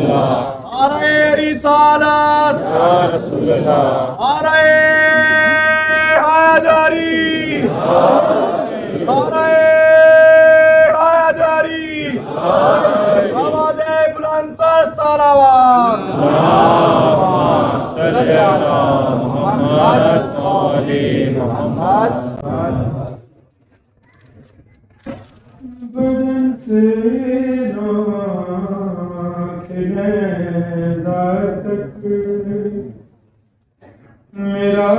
नारे रिसालत, नारे हैदरी, नारे हैदरी, आवाज़े बुलंद कर सलावत। बदन से राखने तक मेरा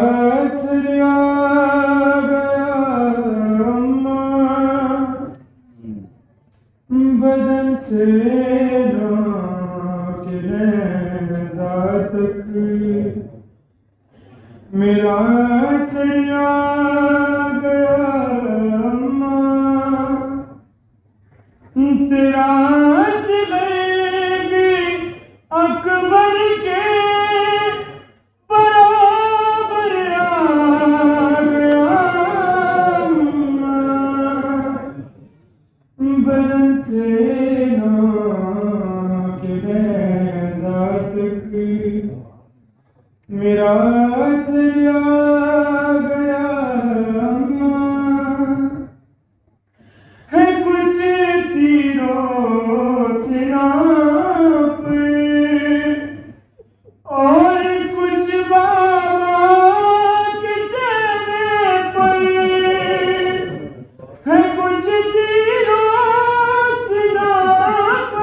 सरिया गया अम्मा, बदन से राखने तक मेरा सरिया गया अम्मा, तेरा भी अकबर के बराबर आ गया, बदन से तक मेरा सरिया गया अम्मा, है कुछ तीरों से नाप और कुछ बाबा के चेहरे पर, है कुछ तीरों से नाप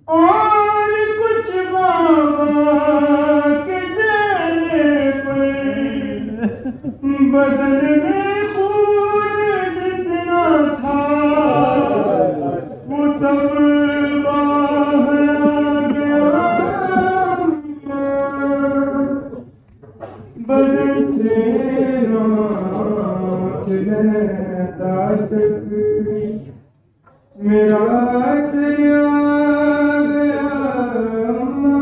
और कुछ बाबा के चेहरे पर, बदन में खून जितना था वो सब बाहर आ गया, बदन से तक मेरा सरिया गया अम्मा,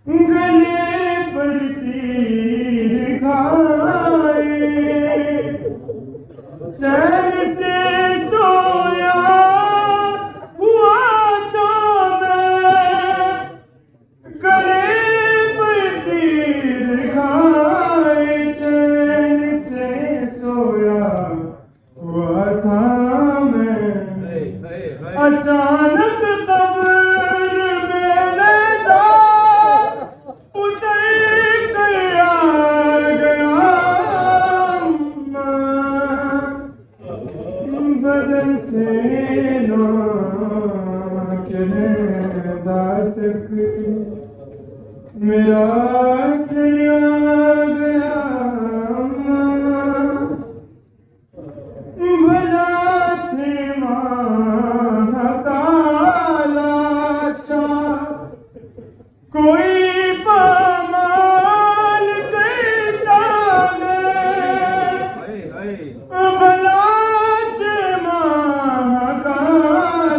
गले पर तीर खाए चैन से सोया हुआ तो मैं, गले पर तीर खाए चैन से सोया हुआ था मैं, अचानक कब्र में नज़ा उतर गया बदन से तक मेरा सरिया गया अम्मा, भला थे माँ का लाशा कोई पामाल करता है, भला थे माँ का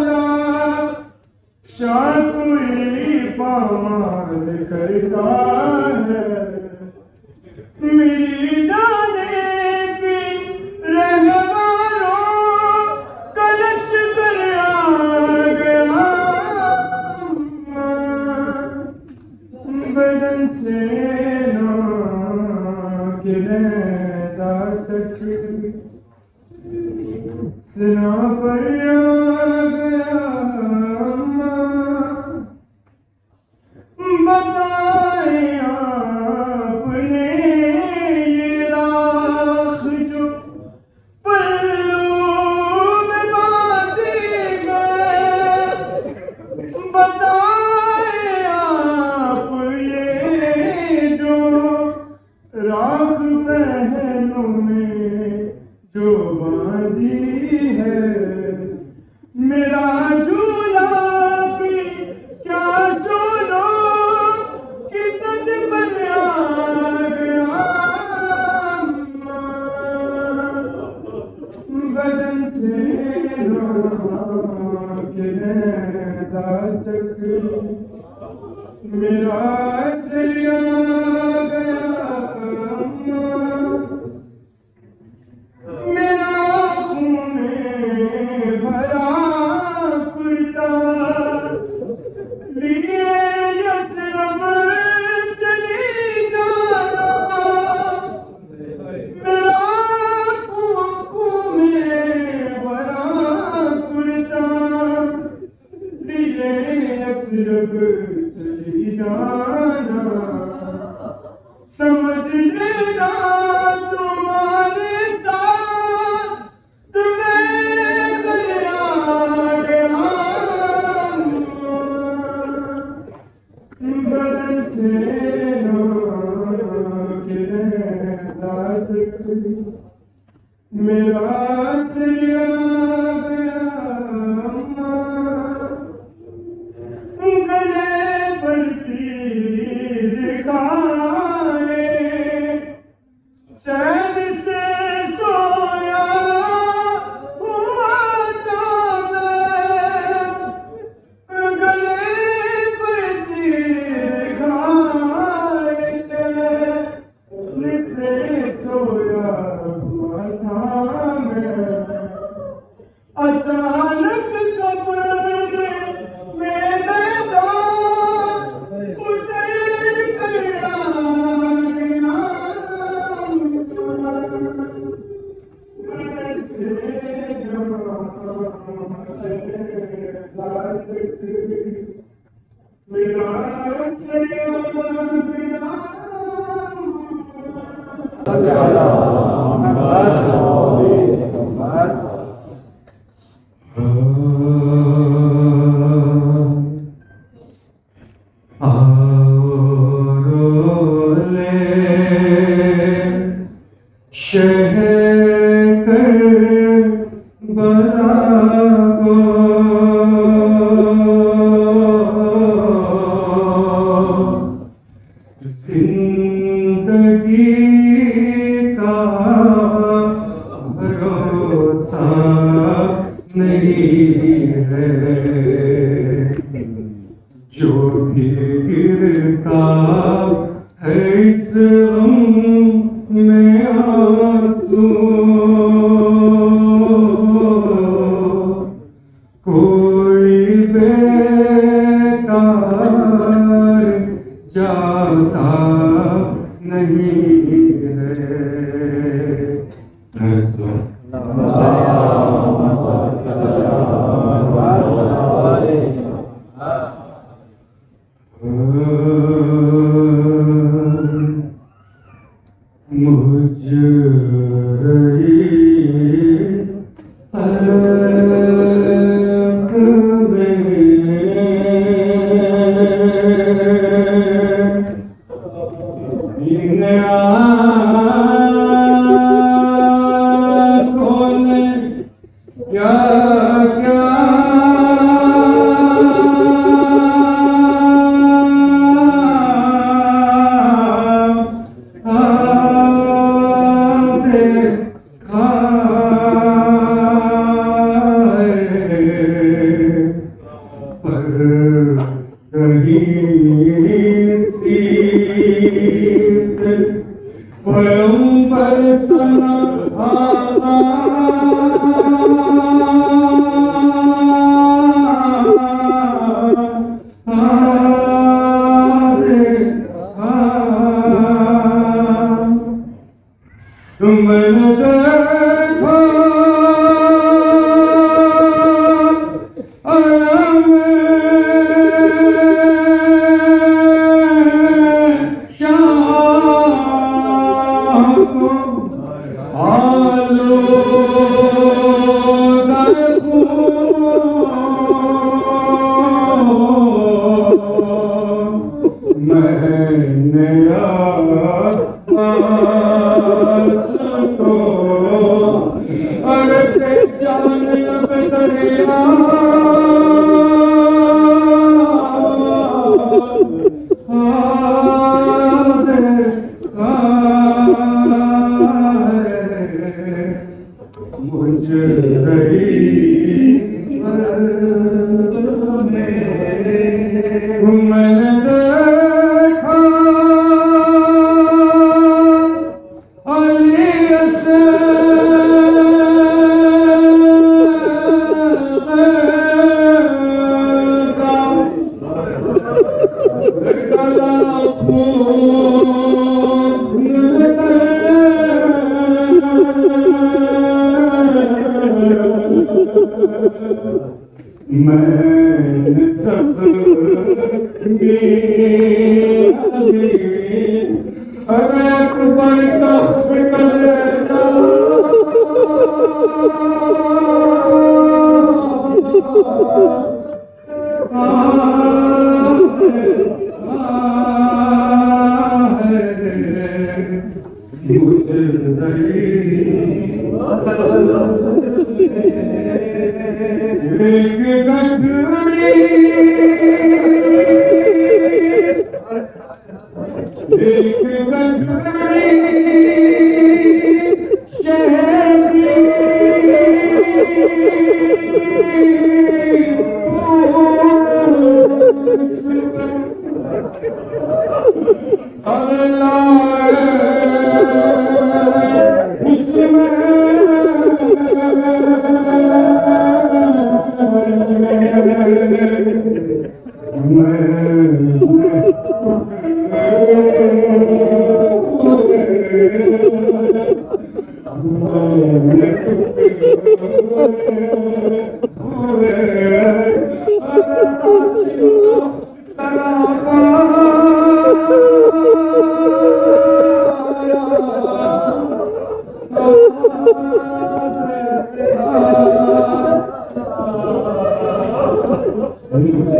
लाशा कोई पामाल करता है, मेरी जाने भी रहवारों कलश कर आ गया, बदन से तक सिना पर आ गया अम्मा, बताए आपने ये राख जो पल्लू में बांधी गए, बताए आप ये जो राख पहनों में जो बांधी है, मेरा झूला भी क्या झूलो कि सच पर आ गया अम्मा, बदन से तक मेरा सरिया गया अम्मा, मेरा खून भरा मेरे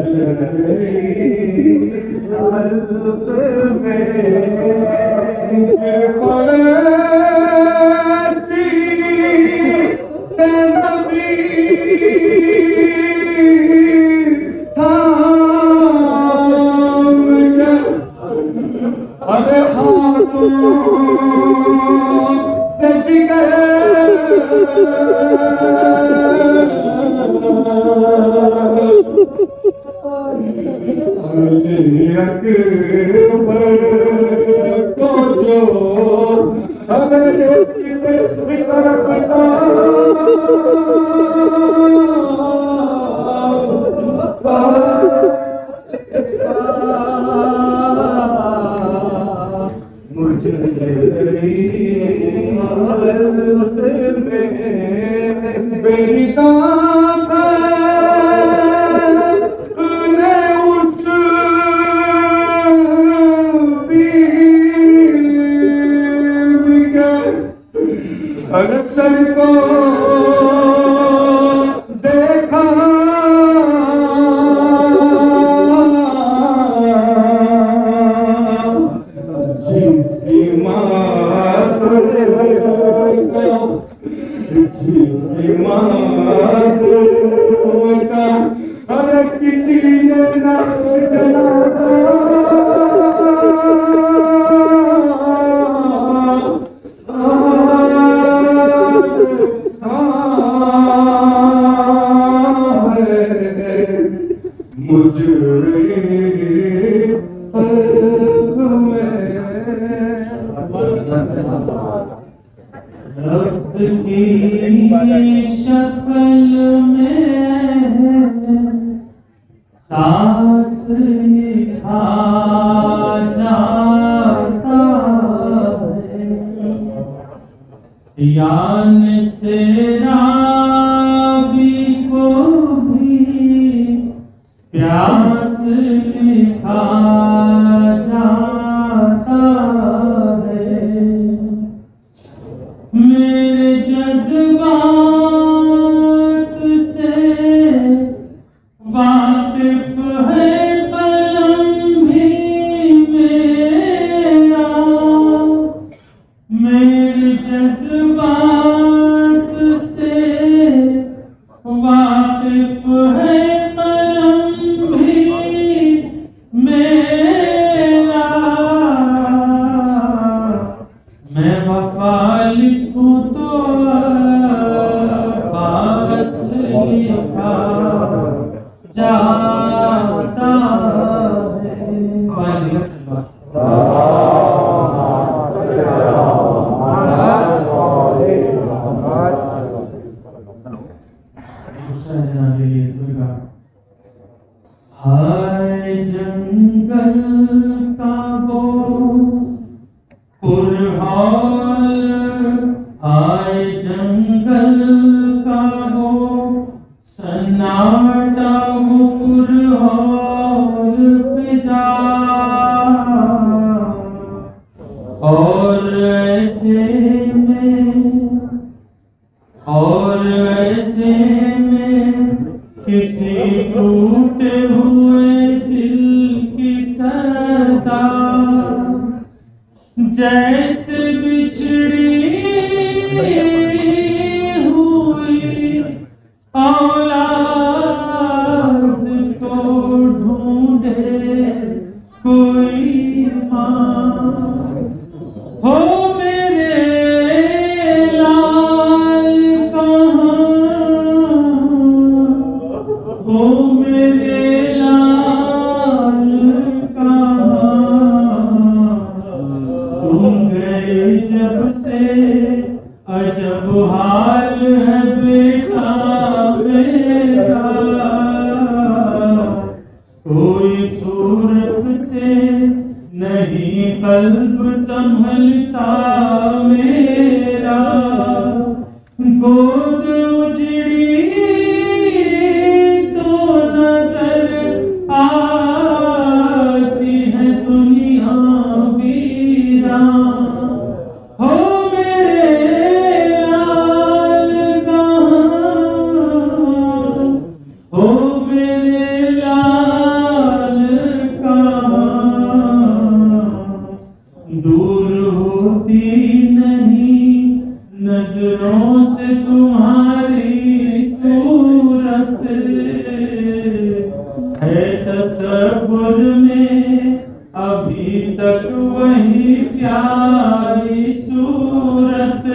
तसव्वुर में अभी तक वही प्यारी सूरत,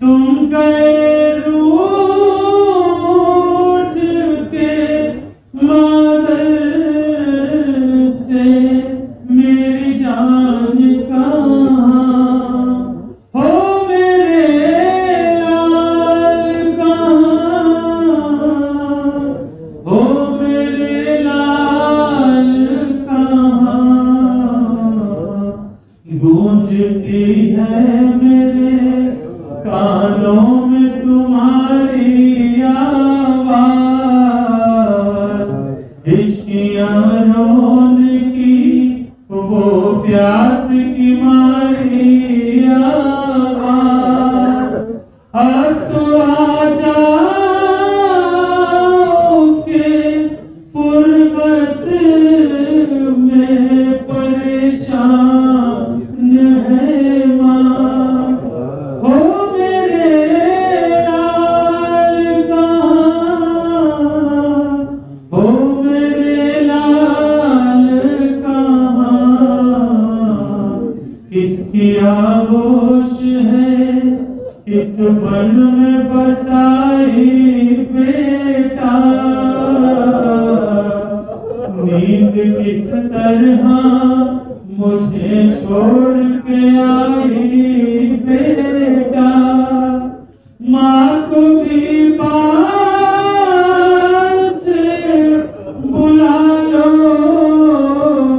तुम गए रूठ के मादर से, मेरी जान कहाँ हो, मेरे लाल कहाँ हो, मेरे लाल कहाँ। गूंजती है मेरे कानों में तुम्हारी आवाज, इश्कियाँ रोने की वो प्यास की मारी आवाज। अब तो आ जाओ के फुर्सत में परेशान है माँ, हो मेरे लाल कहाँ हो, मेरे लाल कहाँ। किसकी आगोश है किस मन में बसाई बेटा, नींद किस तरह मुझे छोड़ के आई बेटा। माँ को भी पास बुला लो,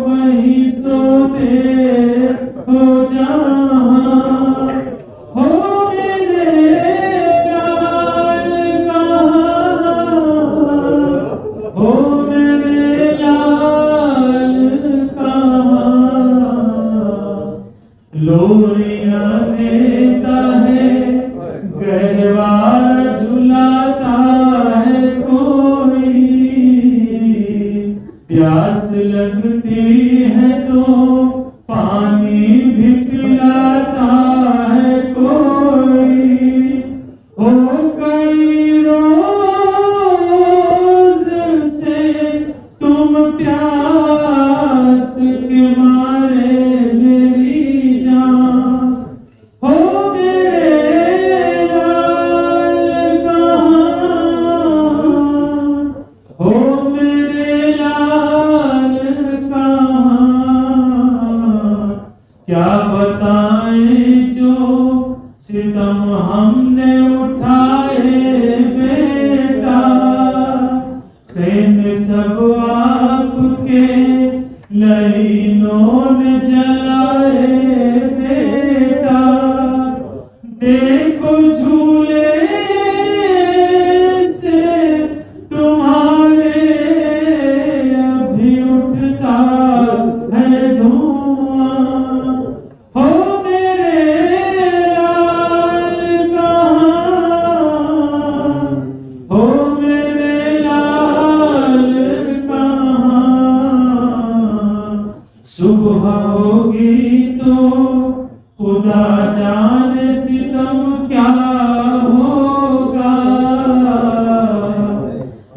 वहीं सोते हो जहाँ, हो मेरे लाल कहाँ हो, मेरे लाल कहाँ। लोरियां देता है गहवार झुलाता है कोई, प्यास लगती है तो पानी भी पिलाता है कोई। हो कई रोज से तुम प्यास के मारे मेरी जान, हो मेरे लाल कहाँ हो, मेरे लाल कहाँ। क्या बताएं जो सितम हमने उठाए बेटा, खेत सब आपके लहीनों ने जलाए बेटा। देखो झूले से तुम्हारे अभी उठता है धुआं, हो मेरे लाल कहाँ हो, मेरे लाल कहाँ। सुबह होगी तो खुदा जाने सितम क्या होगा,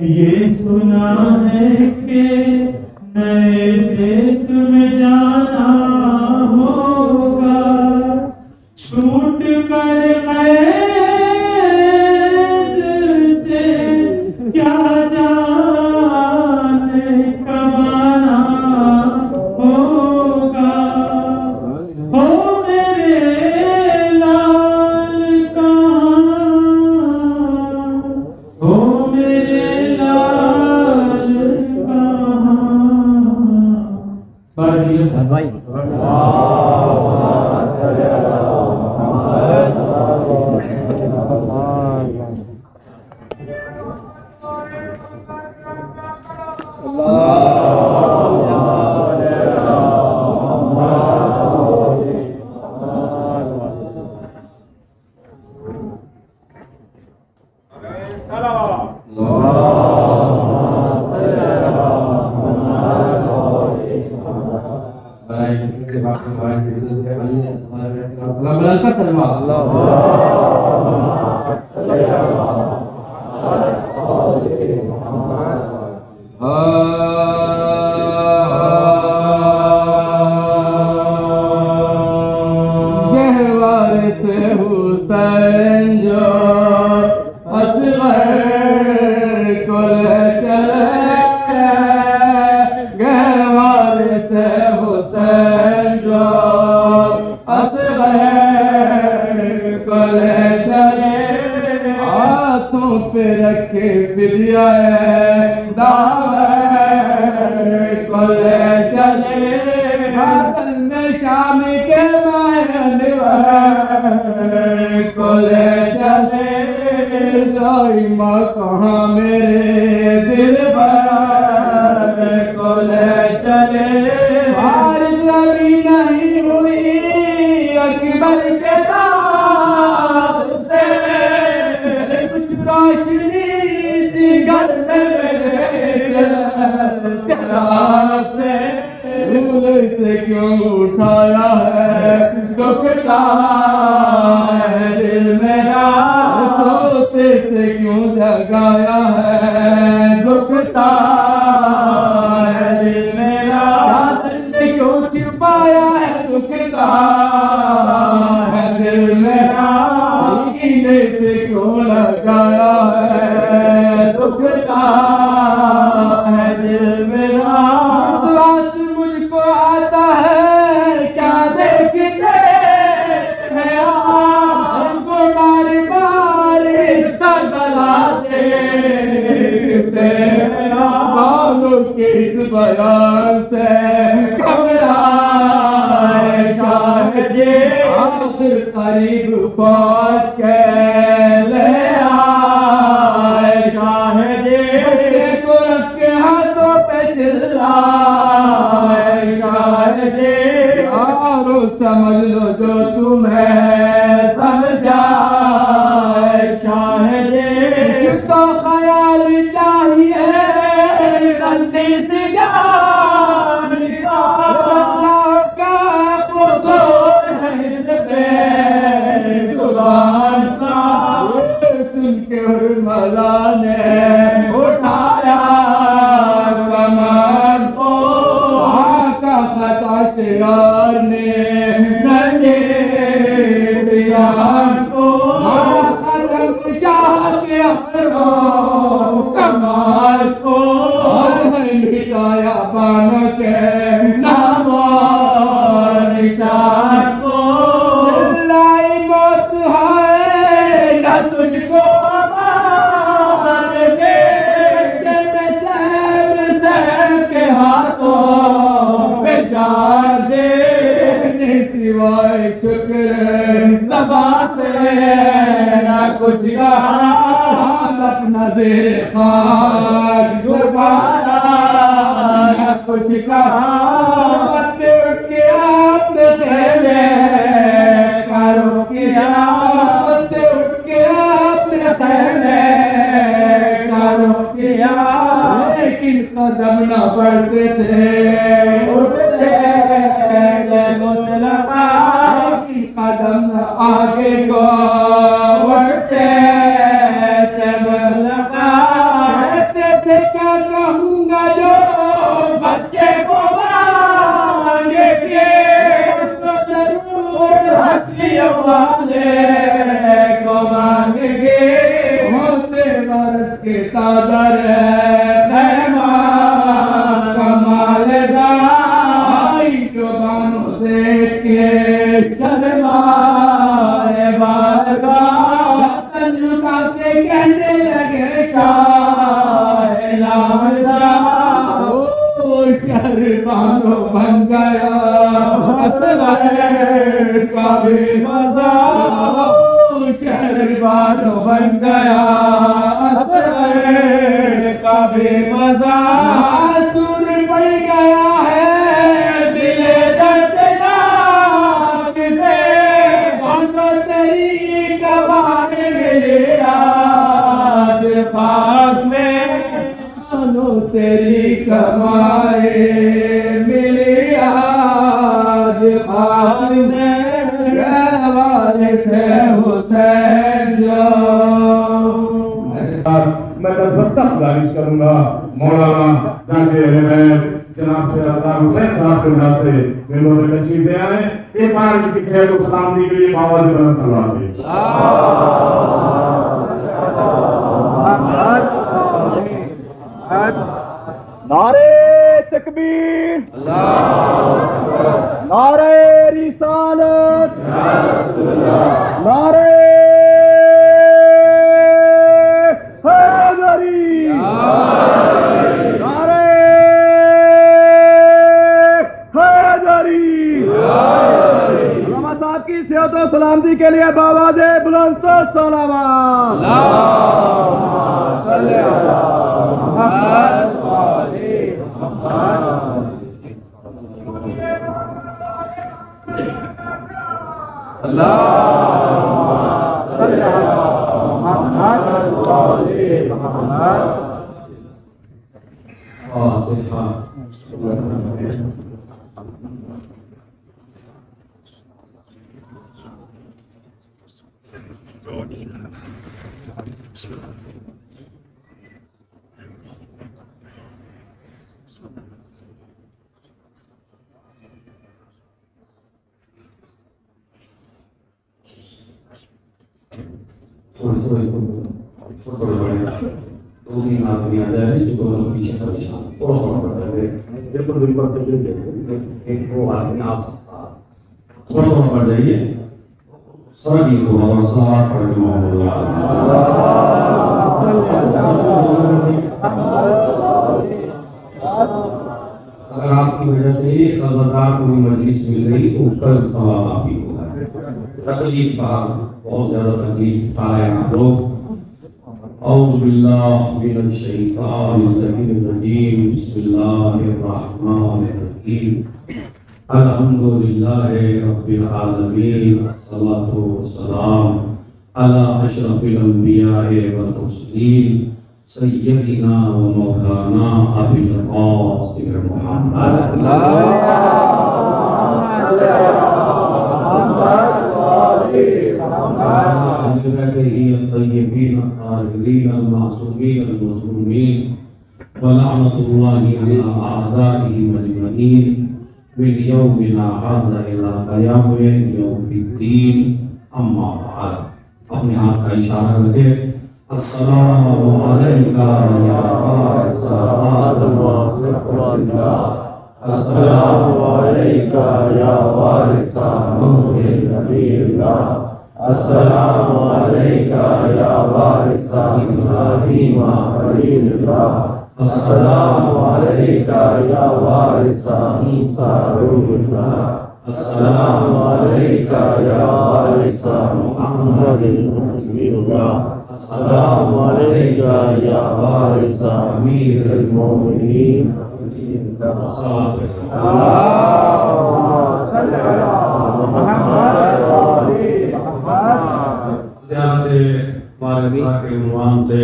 ये सुना है कि नए देश में जाना होगा। छूट कर कैद से क्या जाने कब आना होगा, हो मेरे लाल कहाँ हो, मेरे लाल कहाँ। भाई Allah कुल चले गहवार से हुसैन जो असगर कुल चले हाथों पे रखे फिदिया दावे कुल चले बादल में शाम के कुल चले जाई माँ कहाँ मेरे दिल पर कुल चले बारिश अभी नहीं हुई अकबर के दाद से कुछ रोशनी थी घर मेरे से भूल से क्यों उठाया है दुखता है दिल मेरा सोते से क्यों जगाया है दुखता है दिल मेरा ने क्यों छिपाया है दुखता है दिल मेरा सीने से क्यों लगाया है दुखता है दिल मेरा बात मुझको आता है क्या देखते हैं हमको बार बार इसका गला देखते बालों के इस बयान से घबराए शायद ये आखिर करीब पहुंच के ले आए शायद ये को रख के हाथों पे चिल्लाए शायद ये यारो समझ लो जो तुम्हें समझाए शायद ये तो ख्याल चाहिए रंदी सी जान का पुतोर है इसपे जुबान का सुन के उर्मला ने उठाया कमान को आका खता शियार ने नन्हे प्रियान को कदम चाह के अपनो कमाल को मिटाया बानों के नाम निशान को लाई मौत है न तुझको मारने के हाथों में जान दे सिवाय शुक्र दबा से न कुछ कहा अपना देखा जुबाना न कुछ कहा के आपने खेले करो किया के आपने खेले करो किया लेकिन कदम न बढ़ते थे उठते मुतलका कदम आगे को बढ़ते थे क्या कहूँगा जो बच्चे को मांगे के जरूर हंसियों वाले को मांगेंगे होते बरस के तादर कमालेगा आई जो बानो देख के शर्माए बारगा झुका के कहने लगे शाह शर्मानो बन गया का भी मजा शर्मानो बन गया का भी मजा दूर पड़ गया है दिले दर्दनाक से बांधो तेरी कबार मिले आज पास में बांधो तेरी कमाए मिली आज पास में गवारे से हुसैन जो मैं तसव्वुर गुजारिश करूंगा मौलाना जाके जनाब से अल्लाह हुसैन साहब के नाम से इन्होंने तशरीफ ले आए एक बार इनकी खैर को सलामती के लिए आवाज बुलंद करवा दें। नारे तकबीर, नारे रिसालत, नारे हैदरी, नारे हैदरी। उलमा साहब की सेहत और सलामती के लिए बावाज़े बुलंद सलावत। पड़ जाइए सभी को सलावत पढ़ अगर आपकी वजह से अज़ादार कोई मजलिस मिल रही तो उसका सवाब आप ही होगा। तकलीफ का बहुत ज्यादा तकलीफ उठाए आप लोग। औज़ु बिल्लाहि मिनश शैतानिर रजीम, बिस्मिल्लाहिर रहमानिर रहीम, अल्हम्दुलिल्लाहि रब्बिल आलमीन, अस्सलातु वस्सलाम अला अशरफिल अंबिया'i वल मुरसलीन, सय्यदिना व मौलाना अबुल क़ासिम मुहम्मद। अपने हाथ का इशारा करके अस्सलामु अलैका या वारिसा आदम व ज़ुर्रिय्यतिहा, अस्सलामु अलैका या वारिसा नूह नबील्लाह, अस्सलामु अलैका या वारिसा इब्राहीम खलीलुल्लाह, अस्सलामु अलैका या वारिसा ईसा रूहुल्लाह, अस्सलामु अलैका या वारिसा मुहम्मदिन रसूलुल्लाह, अस्सलामु अलैका या वारिसा अमीरुल मोमिनीन। के उन्वान से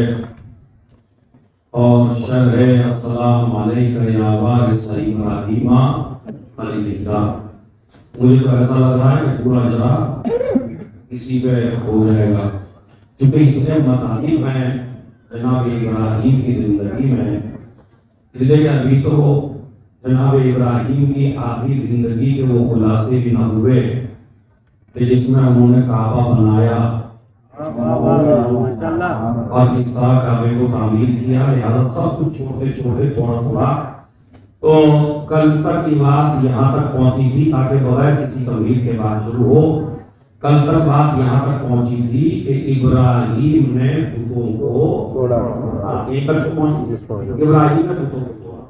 और शरह अस्सलाम अलैका या वारिसा इब्राहीमा खलीलुल्लाह। मुझे तो ऐसा लग रहा है कि पूरा जरा इसी पे हो जाएगा, क्योंकि इतने मतालिब हैं जनाब इब्राहीम की जिंदगी में, इसलिए अभी तो जनाब इब्राहीम की आखिरी जिंदगी के वो खुलासे भी न हुए कि जिसमें उन्होंने काबा बनाया और इस तरह काबे को तामीर किया, लिहाजा सब कुछ छोटे छोटे थोड़ा थोड़ा। तो कल तक की बात यहाँ तक पहुंची थी, ताकि बगैर किसी तमीर के बाद शुरू हो। कल तक बात यहाँ तक पहुंची थी कि इब्राहीम ने बुतों को तोड़ा। इब्राहीम ने बुतों को तोड़ा।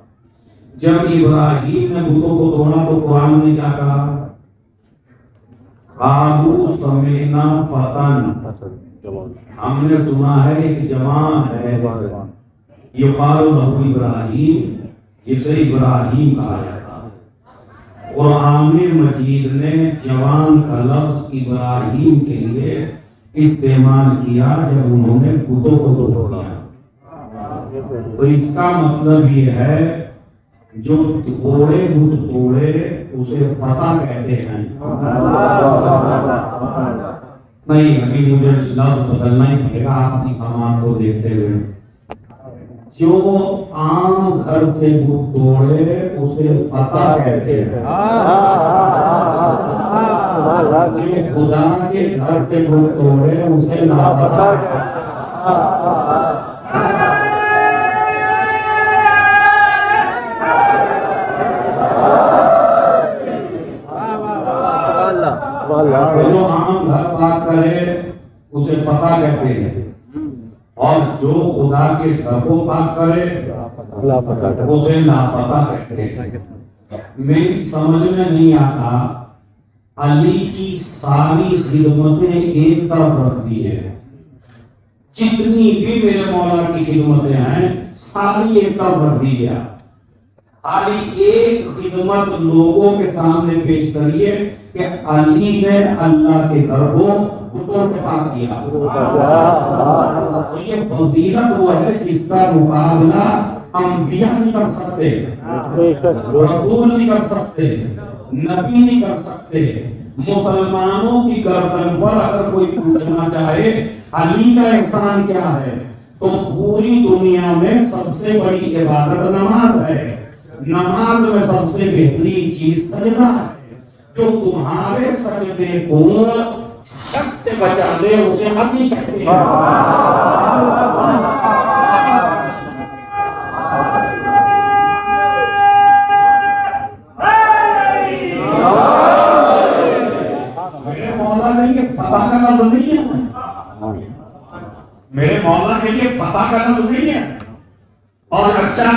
जब इब्राहीम ने बुतों को तोड़ा तो कुरान ने क्या कहा? कालू समीना फतन, हमने सुना है एक जवान है, युकालु लहू इब्राहीम, जिसे इब्राहीम कहा जाता है। कुरान मजीद ने जवान का लफ्ज इब्राहीम के लिए इस्तेमाल किया जब उन्होंने बुतों को तोड़ा। तो इसका मतलब ये है जो तोड़े बुत तोड़े उसे फतह कहते हैं। नहीं, अभी मुझे लफ्ज बदलना ही पड़ेगा आपकी सामान को देखते हुए। जो आम घर से बुत तोड़े उसे फतह कहते हैं। जो खुदा के घर से बुत तोड़े उसे नाफतह कहते हैं। के घर को पाक करे उसे लापता कहते हैं। मेरी समझ में नहीं आता, अली की सारी खिदमतें एक तरफ रख दी है, जितनी भी मेरे मौला की खिदमतें हैं सारी एक तरफ रख दी है। अली एक खिदमत लोगों के सामने पेश करिए कि अली ने अल्लाह के घर को घुटनों पे पाक किया। तो ये फजीलत वो है जिसका मुकाबला अंबिया नहीं कर सकते, रसूल नहीं कर सकते, नबी नहीं कर सकते। मुसलमानों की गर्दन पर अगर कोई पूछना चाहे अली का एहसान क्या है, तो पूरी दुनिया में सबसे बड़ी इबादत नमाज है। नमाज में सबसे बेहतरीन चीज सजदा है। जो तुम्हारे सजदे को शक से बचा दे उसे अली कहते हैं। मेरे मौला के लिए फतह का लफ्ज़ नहीं है, मेरे मौला के लिए फतह का लफ्ज़ नहीं है। और अच्छा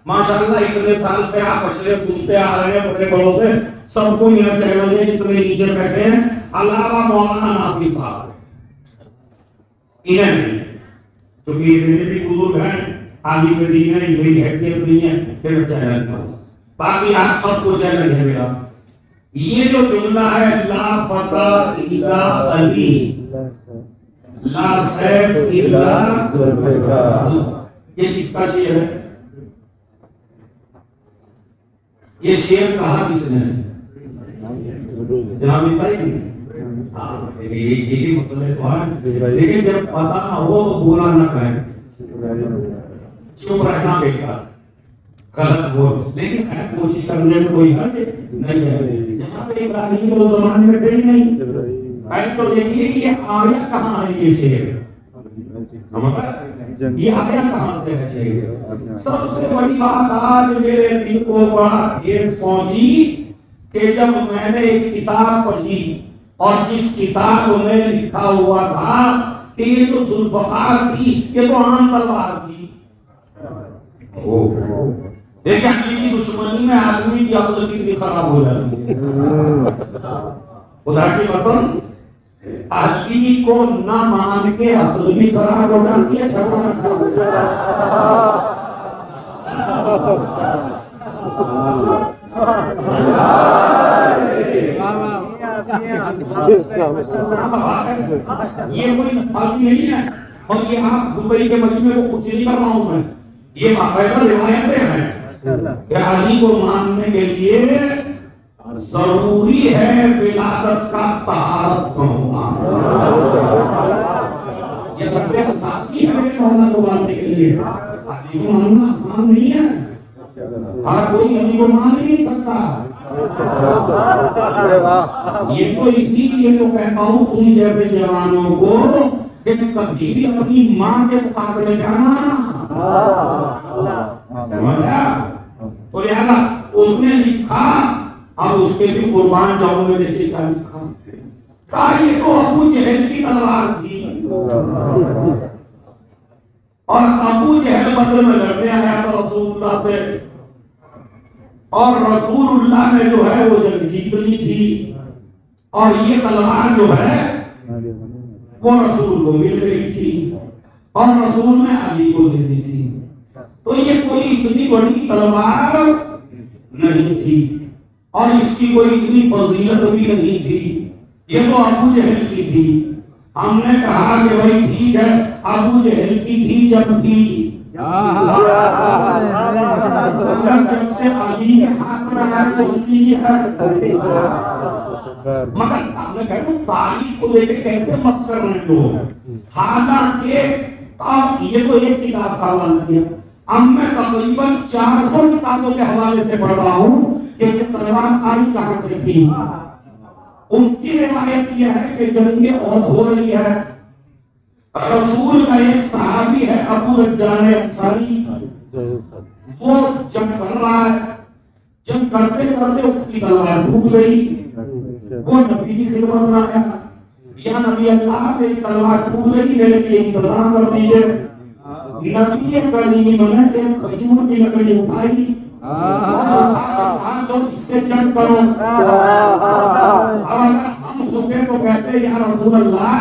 माशाअल्लाह इतने साल से आप अशरे सुनते आ रहे हैं बड़े बड़ों से, सबको यह चैनल है जितने नीचे बैठे हैं अलावा मौलाना नासिर साहब इन्हें नहीं, क्योंकि मेरे भी बुजुर्ग हैं, आदि में दी है, मेरी हैसियत नहीं है फिर चैनल पर, बाकी आप सबको चैनल है मेरा। ये जो जुमला है ला फतह इल्ला अली, ला सैफ इल्ला, ये किसका शेर है? ये शेर कहा किसने? जनाब भाई यही मसले तो है, लेकिन जब पता ना हो तो बुरा ना करें, चुप रहना बेहतर, गलत बोल, लेकिन कोशिश करने में कोई हर्ज नहीं है। जहाँ पे इब्राहिम को जमाने में थे नहीं, पहले तो देखिए ये आया कहाँ है, ये शेर ये आया कहाँ से है शेर? सबसे बड़ी बात आज मेरे दिल को बड़ा ठेस पहुंची कि जब मैंने एक किताब पढ़ी और जिस किताब में लिखा हुआ था कि ये तो जुल्फ़कार थी, ये तो आम तलवार थी। देखिए की दुश्मनी में आदमी की अक्ल कितनी खराब हो जाती है। खुदा की कसम अली को न मान के अक्ल भी खराब हो जाती है, ये कोई फालतू नहीं है। और ये आप दुबई के मजमे को कुछ नहीं कर रहा हूं मैं, ये बाकायदा रिवायतें हैं कि अली को मानने के लिए जरूरी है विलादत का तहारत का होना। ये सबसे असासी है मेरे मौला को मानने के लिए। अली को मानना आसान नहीं है, हर कोई अली को मान ही नहीं सकता। ये तो इसीलिए तो कहता हूँ तुम जैसे जवानों को कि कभी भी अपनी माँ के मुकाबले जाना, तो लिहाजा उसने लिखा अब उसके भी कुर्बान जाऊं में देखिए क्या लिखा, ये तो अबू जहल की तलवार थी और अबू जहल बदल में लड़ने आया तो रसूलुल्लाह से, और रसूलुल्लाह ने जो है वो जंग जीत ली थी, और ये तलवार जो है वो रसूल को मिल गई थी और रसूल ने अली को दे दी थी। तो ये कोई इतनी बड़ी तलवार नहीं थी और इसकी कोई इतनी फजीलत भी नहीं थी, ये तो अबू जहल की थी। हमने कहा कि भाई ठीक है अबू जहल की थी जब थी, जब से अली के हाथ में है तो मगर आपने कहा तारीख को लेकर कैसे मत कर रहे हो। हालांकि ये तो एक किताब का हवाला दिया, अब मैं तकरीबन 400 किताबों के हवाले से पढ़ रहा हूँ कि ये तलवार आई कहां से थी। उसकी रिवायत यह है कि जंग और हो रही है, रसूल का एक सहाबी है अबू रज्जान अंसारी, वो जंग कर रहा है, जंग करते करते उसकी तलवार टूट गई, वो नबी की खिदमत में आया, या नबी अल्लाह मेरी तलवार टूट गई, मेरे लिए इंतजाम कर दीजिए। नबी करीम ने एक खजूर की लकड़ी उठाई, तो इससे जंग करो। अगर हम झुके तो कहते या रसूल अल्लाह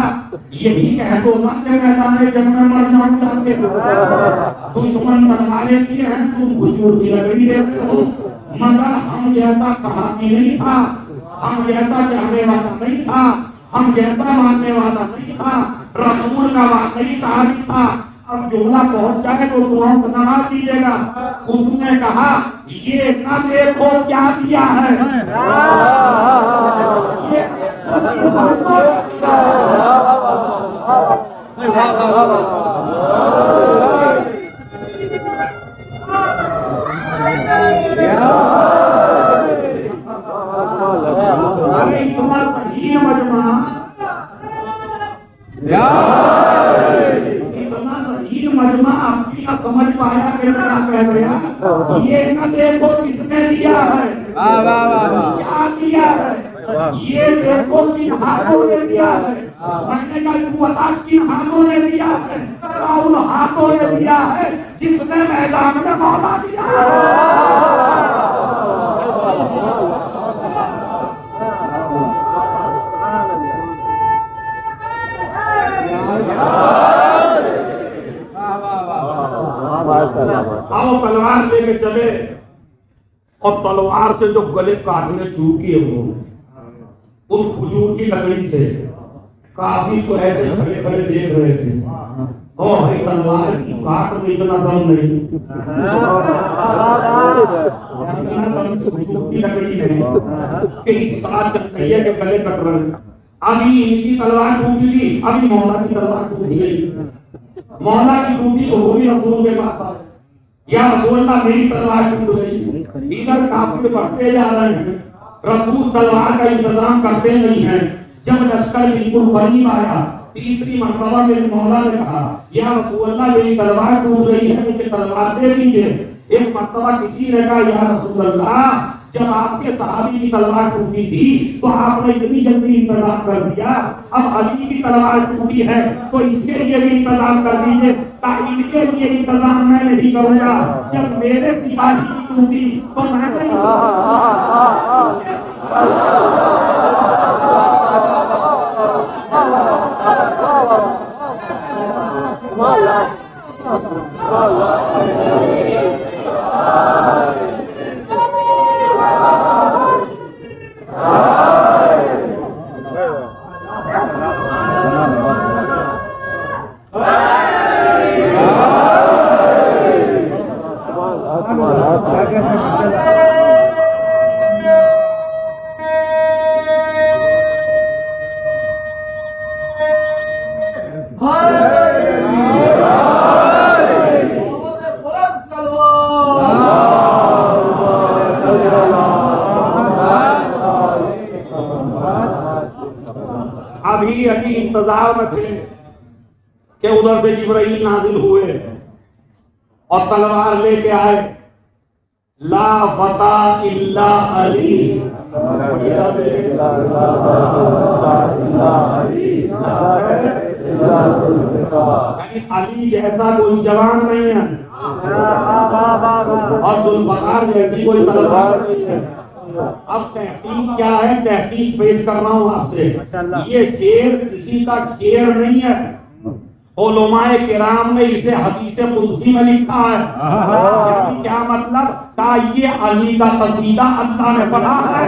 यही कह दो ना कि मैदान जंग में मर जाऊंगा। दुश्मन तलवारें दिए हैं, तुम खजूर की लकड़ी देते हो। मगर हम जैसा सहाबी नहीं था, हम जैसा चाहने वाला नहीं था, हम जैसा मानने वाला नहीं था, रसूल का वाकई सहाबी था। अब जुमला पहुंच जाए तो दुआओं का नमाज दीजिएगा। उसने कहा ये न देखो क्या दिया है, इतना सही मजमा, मजमा आपकी ना समझ पाया कि क्या कह गया। ये न देखो किसने दिया है, क्या दिया है, ये देखो किन हाथों ने दिया है। मैंने कहा तू बता किन हाथों ने दिया है। उन हाथों ने दिया है जिसने मैदान में मौला दिया आओ तलवार लेके चले और तलवार से जो गले काटने शुरू किए वो उस खजूर की लकड़ी से काफी तो ऐसे खड़े खड़े देख रहे थे। ओ भाई तलवार की काट में इतना दम नहीं, खजूर की लकड़ी है कि इस तरह चल रही है कि गले कट रहे। अभी इनकी तलवार टूटी थी, अभी मौला की तलवार टूट गई। मौला की टूटी तो वो भी रसूल के पास आए, या रसूलल्लाह मेरी तलवार टूट गई। इधर काफिर बढ़ते जा रहे हैं, रसूल तलवार का इंतजाम करते नहीं है। जब लश्कर बिल्कुल करीब आया, तीसरी मरतबा मेरे मौला ने कहा या रसूलल्लाह मेरी तलवार टूट गई है, मुझे तलवार दे दीजिए। एक मरतबा किसी ने कहा या रसूलल्लाह जब आपके सहाबी की तलवार टूटी थी तो आपने इतनी जल्दी इंतजाम कर दिया, अब अली की तलवार टूटी है तो इसके लिए भी इंतजाम कर दीजिए। इनके लिए इंतजाम मैं नहीं करूंगा, जब मेरे सिपाही की टूटी तो मैं नहीं। अभी अभी इंतजार में थे कि उधर से जिब्राइल नाजिल हुए और तलवार लेके आए। ला फता इल्ला अली, अली जैसा कोई जवान नहीं है और जुल्फकार जैसी कोई तलवार नहीं है। अब तहकीक क्या है, तहकीक पेश कर रहा हूँ आपसे। ये शेर किसी का शेर नहीं है, उलमाए किराम ने इसे हदीस कुदसी में लिखा है। क्या मतलब का ये अली का कसीदा अल्लाह ने पढ़ा है।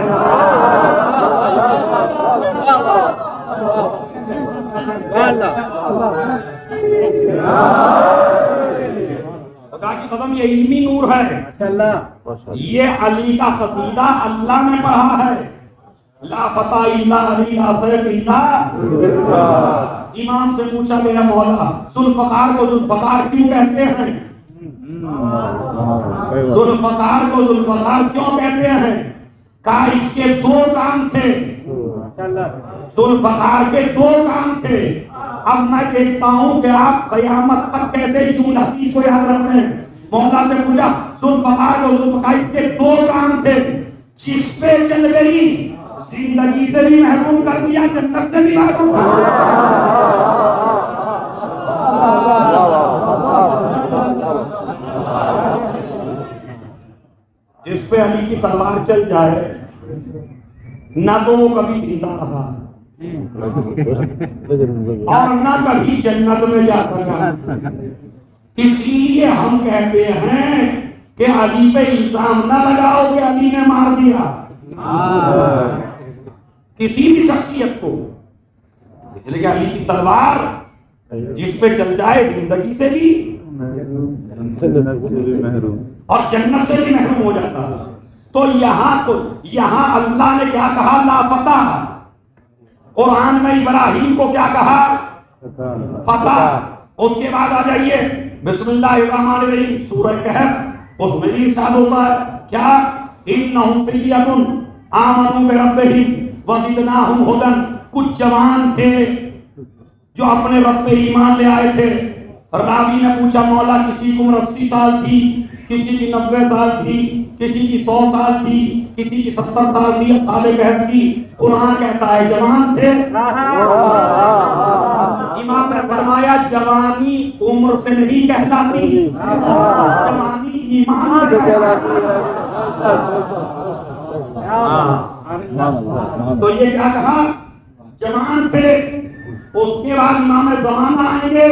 खुदा की कसम ये इल्मी नूर है। ये अली का कसीदा अल्लाह ने पढ़ा है। ला फता इल्ला अली ला सैफ इल्ला। इमाम से पूछा मेरा मौला जुल्फकार को जुल्फकार क्यों कहते हैं, जुल्फकार को जुल्फकार क्यों कहते हैं। कहा इसके दो काम थे, जुल्फकार के दो काम थे। अब मैं देखता हूँ कि आप कयामत तक कैसे इस हदीस को याद रखते हैं। मौला से पूछा जुल्फकार को जुल्फकार, इसके दो काम थे, जिस पे चल गई जिंदगी से भी महरूम कर दिया, जन्नत से भी महरूम कर दिया। पे अली की तलवार चल जाए ना तो वो कभी जिंदा रहा और ना कभी जन्नत में जा सका। इसलिए हम कहते हैं कि अली पे इल्जाम ना लगाओ कि अली ने मार दिया किसी भी शख्सियत को, इसलिए कि अली की तलवार जिस पे चल जाए जिंदगी से भी और जन्नत से भी महरूम हो जाता है। तो यहाँ अल्लाह ने क्या कहा? लापता। कुरान में इब्राहिम को क्या कहा? पता। उसके बाद आ जाइए बिस्मिल्लाहिर्रहमानिर्रहीम सूरह कहफ, उसमें भी इरशाद होता है क्या? इन्नहुम फित्यतुन आमनू बिरब्बिहिम वज़िदनाहुम हुदन। कुछ जवान थे जो अपने रब पे ईमान ले आए थे। रावी ने पूछा मौला किसी की उम्र 80 साल थी, किसी की 90 साल थी, किसी की 100 साल थी, किसी की 70 साल थी, असहाबे कहफ की। कुरान कहता है जवान थे। इमाम ने फरमाया जवानी उम्र से नहीं कहलाती, जवानी ईमान से कहलाती है। तो ये क्या कहा? जवान थे। उसके बाद इमाम ज़माना आएंगे।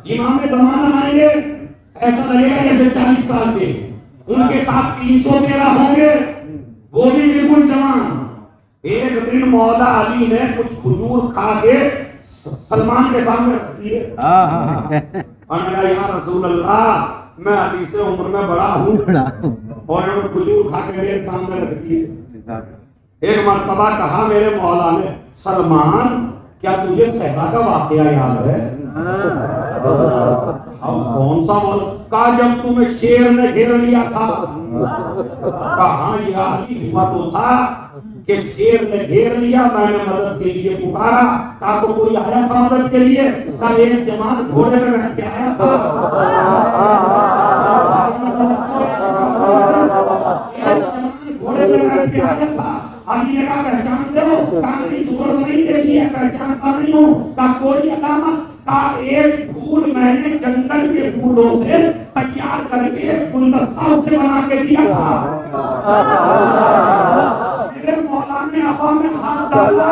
इमाम ज़माना आएंगे, ऐसा लगेगा जैसे 40 साल के। उनके साथ 313 होंगे, वो भी बिल्कुल जवान। एक दिन मौला अली ने कुछ खजूर खा के सलमान के सामने रख दिए। या रसूल अल्लाह, मैं अली से उम्र में बड़ा हूँ और खजूर खा के मेरे सामने रख दिए। एक मर्तबा कहा मेरे मौला ने, सलमान क्या तुझे सहरा का वाकया याद है? अब कौन सा बोल? कहा जब तुम्हें शेर ने घेर लिया था। कहा यार हिम्मत तो था कि शेर ने घेर लिया, मैंने मदद के लिए पुकारा। कहा तो कोई आया था मदद के लिए? कहा एक जमात घोड़े में बैठ के आया था। घोड़े में बैठ के आया था। अली ने कहा पहचानते हो? कहा नहीं, सूरत नहीं देखी है, पहचानता नहीं हूँ। कहा कोई अलामत? कहा एक फूल मैंने जंगल के फूलों से तैयार करके गुलदस्ता उसे बना के दिया था। मेरे मौला ने हवा में हाथ डाला,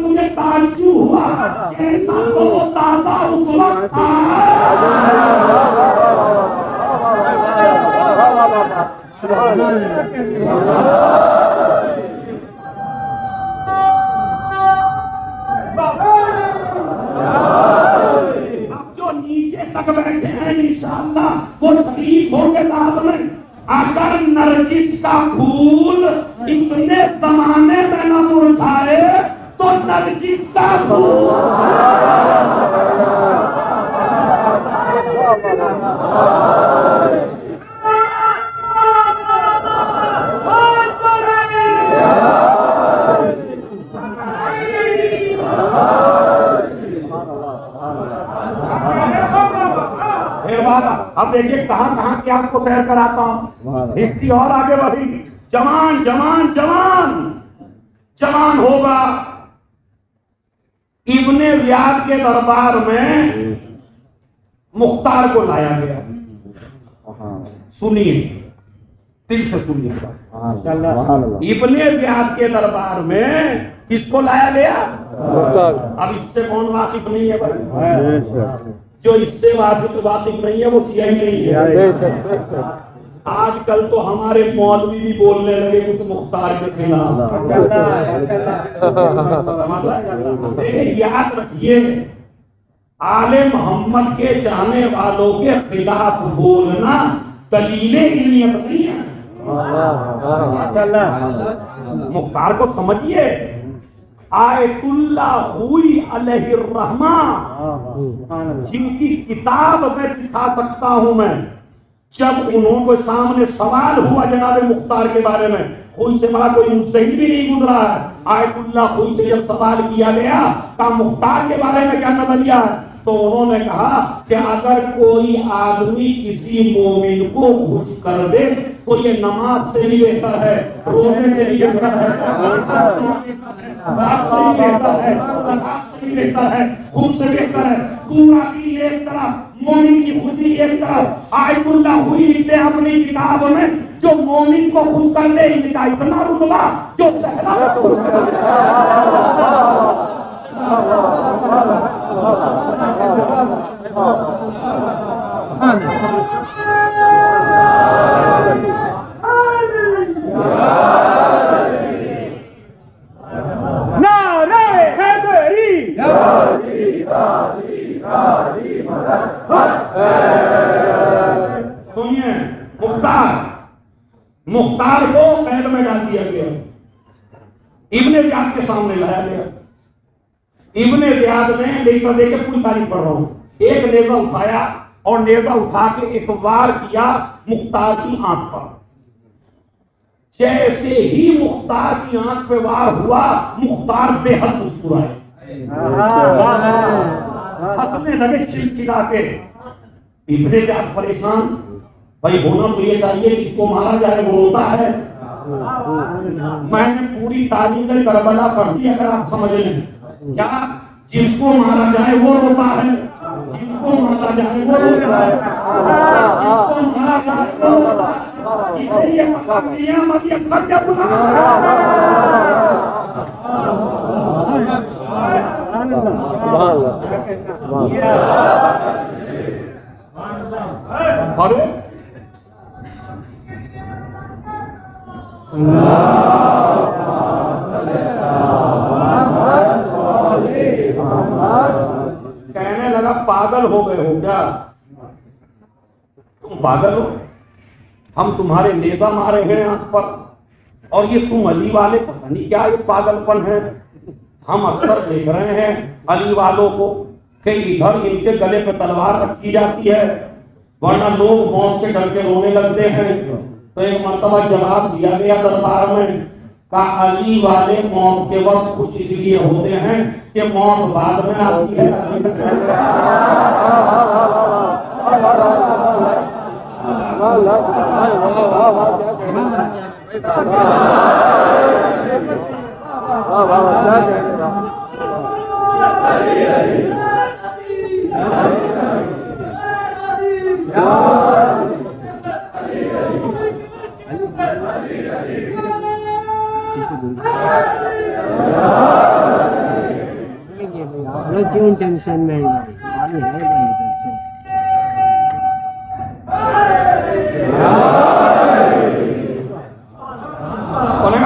मुझे ताज्जुब हुआ जैसा तो ताजा उस वक्त था। अब जो नीचे तक बैठे हैं इंशाअल्लाह वो शरीफ होंगे बाद में। अगर नरगिस का फूल इतने जमाने में न मुरझाए तो नरगिस का फूल अब देखिए कहां क्या आपको सैर कराता हूं। हिस्ट्री और आगे बढ़ी। जवान जवान जवान जवान होगा। इब्ने ज़ियाद के दरबार में मुख्तार को लाया गया। सुनिए, दिल से सुनिए। इब्ने ज़ियाद के दरबार में किसको लाया गया? अब इससे कौन वाकिफ नहीं है भाई? जो इससे वाकिफ नहीं है वो सियाही नहीं है। आजकल तो हमारे मौलवी भी बोलने लगे कुछ मुख्तार के खिलाफ। याद रखिए, आले मोहम्मद के चाहने वालों के खिलाफ बोलना दलीले इल्मियत नहीं है। मुख्तार को समझिए। आयतुल्लाह हुई अलैहिर्रहमा, जिनकी किताब मैं दिखा सकता हूं मैं। जब उन्होंने सामने सवाल हुआ जनाब मुख्तार के बारे में, कोई से बड़ा कोई मुस्तहिद भी नहीं गुजरा है। आयतुल्लाह हुई से जब सवाल किया गया का मुख्तार के बारे में क्या नजरिया है, तो उन्होंने कहा कि अगर कोई आदमी किसी मोमिन को खुश कर दे तो ये नमाज से भी बेहतर है, रोजे से भी बेहतर है, बात से भी बेहतर है, ज़कात से भी बेहतर है, खुद से बेहतर है। पूरा की एक तरफ मोमिन की खुशी, एक तरफ आयतुल्लाह हुई लिखते हैं अपनी किताब में, जो मोमिन को खुश कर ले इनका इतना रुतबा जो सहरा को खुश कर ले। नारे हैदरी सुनिए, मुख्तार को कैद में डाल दिया गया, इब्ने ज़ियाद के सामने लाया गया। इब्ने ज़ियाद ने लेकर देखे, पूरी तारीख पढ़ रहा हूं, एक नेजा उठाया और नेजा उठा के एक वार किया मुख्तार की आंख पर। जैसे ही मुख्तार की आंख पे वार हुआ, मुख्तार बेहद मुस्कुराए, हंसने लगे चिलचिला के। इब्ने ज़ियाद परेशान, भाई होना तो ये चाहिए जिसको मारा जाए वो रोता है। मैंने पूरी तारीख करबला पढ़ दी, अगर आप समझ लें क्या, जिसको मारा जाए वो रोता है, जिसको मारा जाए वो रोता है, जिसको मारा जाए वो रोता है। इसलिए मत ये सत्य बुला कहने लगा पागल हो गए हो क्या, तुम पागल हो, हम तुम्हारे नेजा मारे हैं आंख पर, और ये तुम अली वाले, पता नहीं क्या ये पागलपन है। हम अक्सर देख रहे हैं अली वालों को कि इधर इनके गले पे तलवार रखी जाती है, वरना लोग मौत से डर के रोने लगते हैं। तो एक मर्तबा जवाब दिया गया दरबार में, का अली वाले मौत के वक्त खुश इसलिए होते हैं कि मौत बाद में आती है। क्यों टेंशन में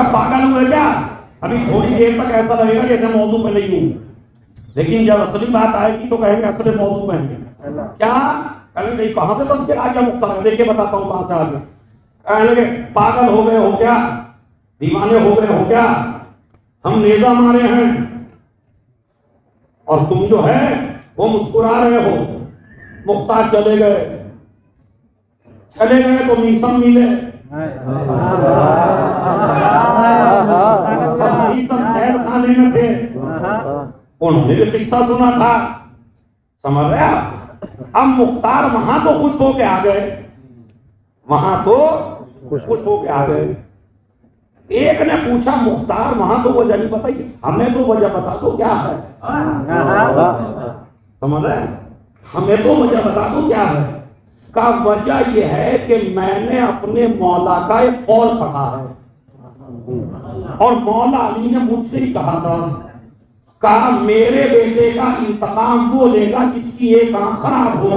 पागल हुए क्या, अभी थोड़ी देर तक ऐसा लगेगा जैसे मौजू पे नहीं हूं, लेकिन जब असली बात आएगी तो कहेंगे असली मौजू में क्या। कहेंगे नहीं, कहां से बच के आ गया मुख्तार, देखिए बताता हूं कहां से आ गया। कहने लगे पागल हो गए हो क्या, दीवाने हो गए हो क्या, हम नेजा मारे हैं और तुम जो है वो मुस्कुरा रहे हो। मुख्तार चले गए तो मीसम मिले, खाने में थे, उन्होंने भी किस्सा सुना था, समझ रहे आप। अब मुख्तार वहां तो खुश होके आ गए, वहां तो खुश होके आ गए। एक ने पूछा मुख्तार वहां तो वजह नहीं बताई, हमें तो वजह बता दो क्या है। समझ रहे, हमें तो वजह बता दो क्या है। का वजह यह है कि मैंने अपने मौला का एक कौल पढ़ा है, और मौला अली ने मुझसे ही कहा था, कहा मेरे बेटे का इंतकाम वो लेगा जिसकी एक आंख खराब हो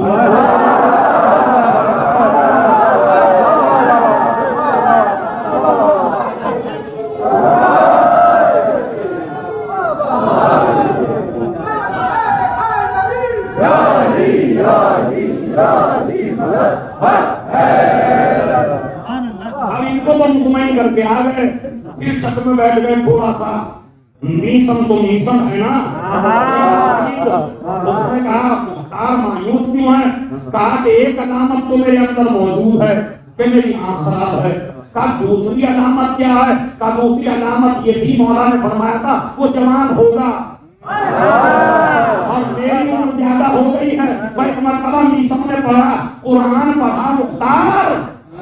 अब इनको तो मुतमईन करके आ गए, इस छत में बैठ गए। थोड़ा सा मीसम तो मीसम है ना, उसने कहा मुख्तार मायूस क्यों है। कहा कि एक अलामत तो मेरे अंदर मौजूद है कि मेरी आंख खराब है। कहा दूसरी अलामत क्या है। कहा दूसरी अलामत ये भी मौला ने फरमाया था वो जवान होगा, और मेरी उम्र ज्यादा हो गई है। भाई मरतबा मीसम ने पढ़ा, कुरान पढ़ा मुख्तार,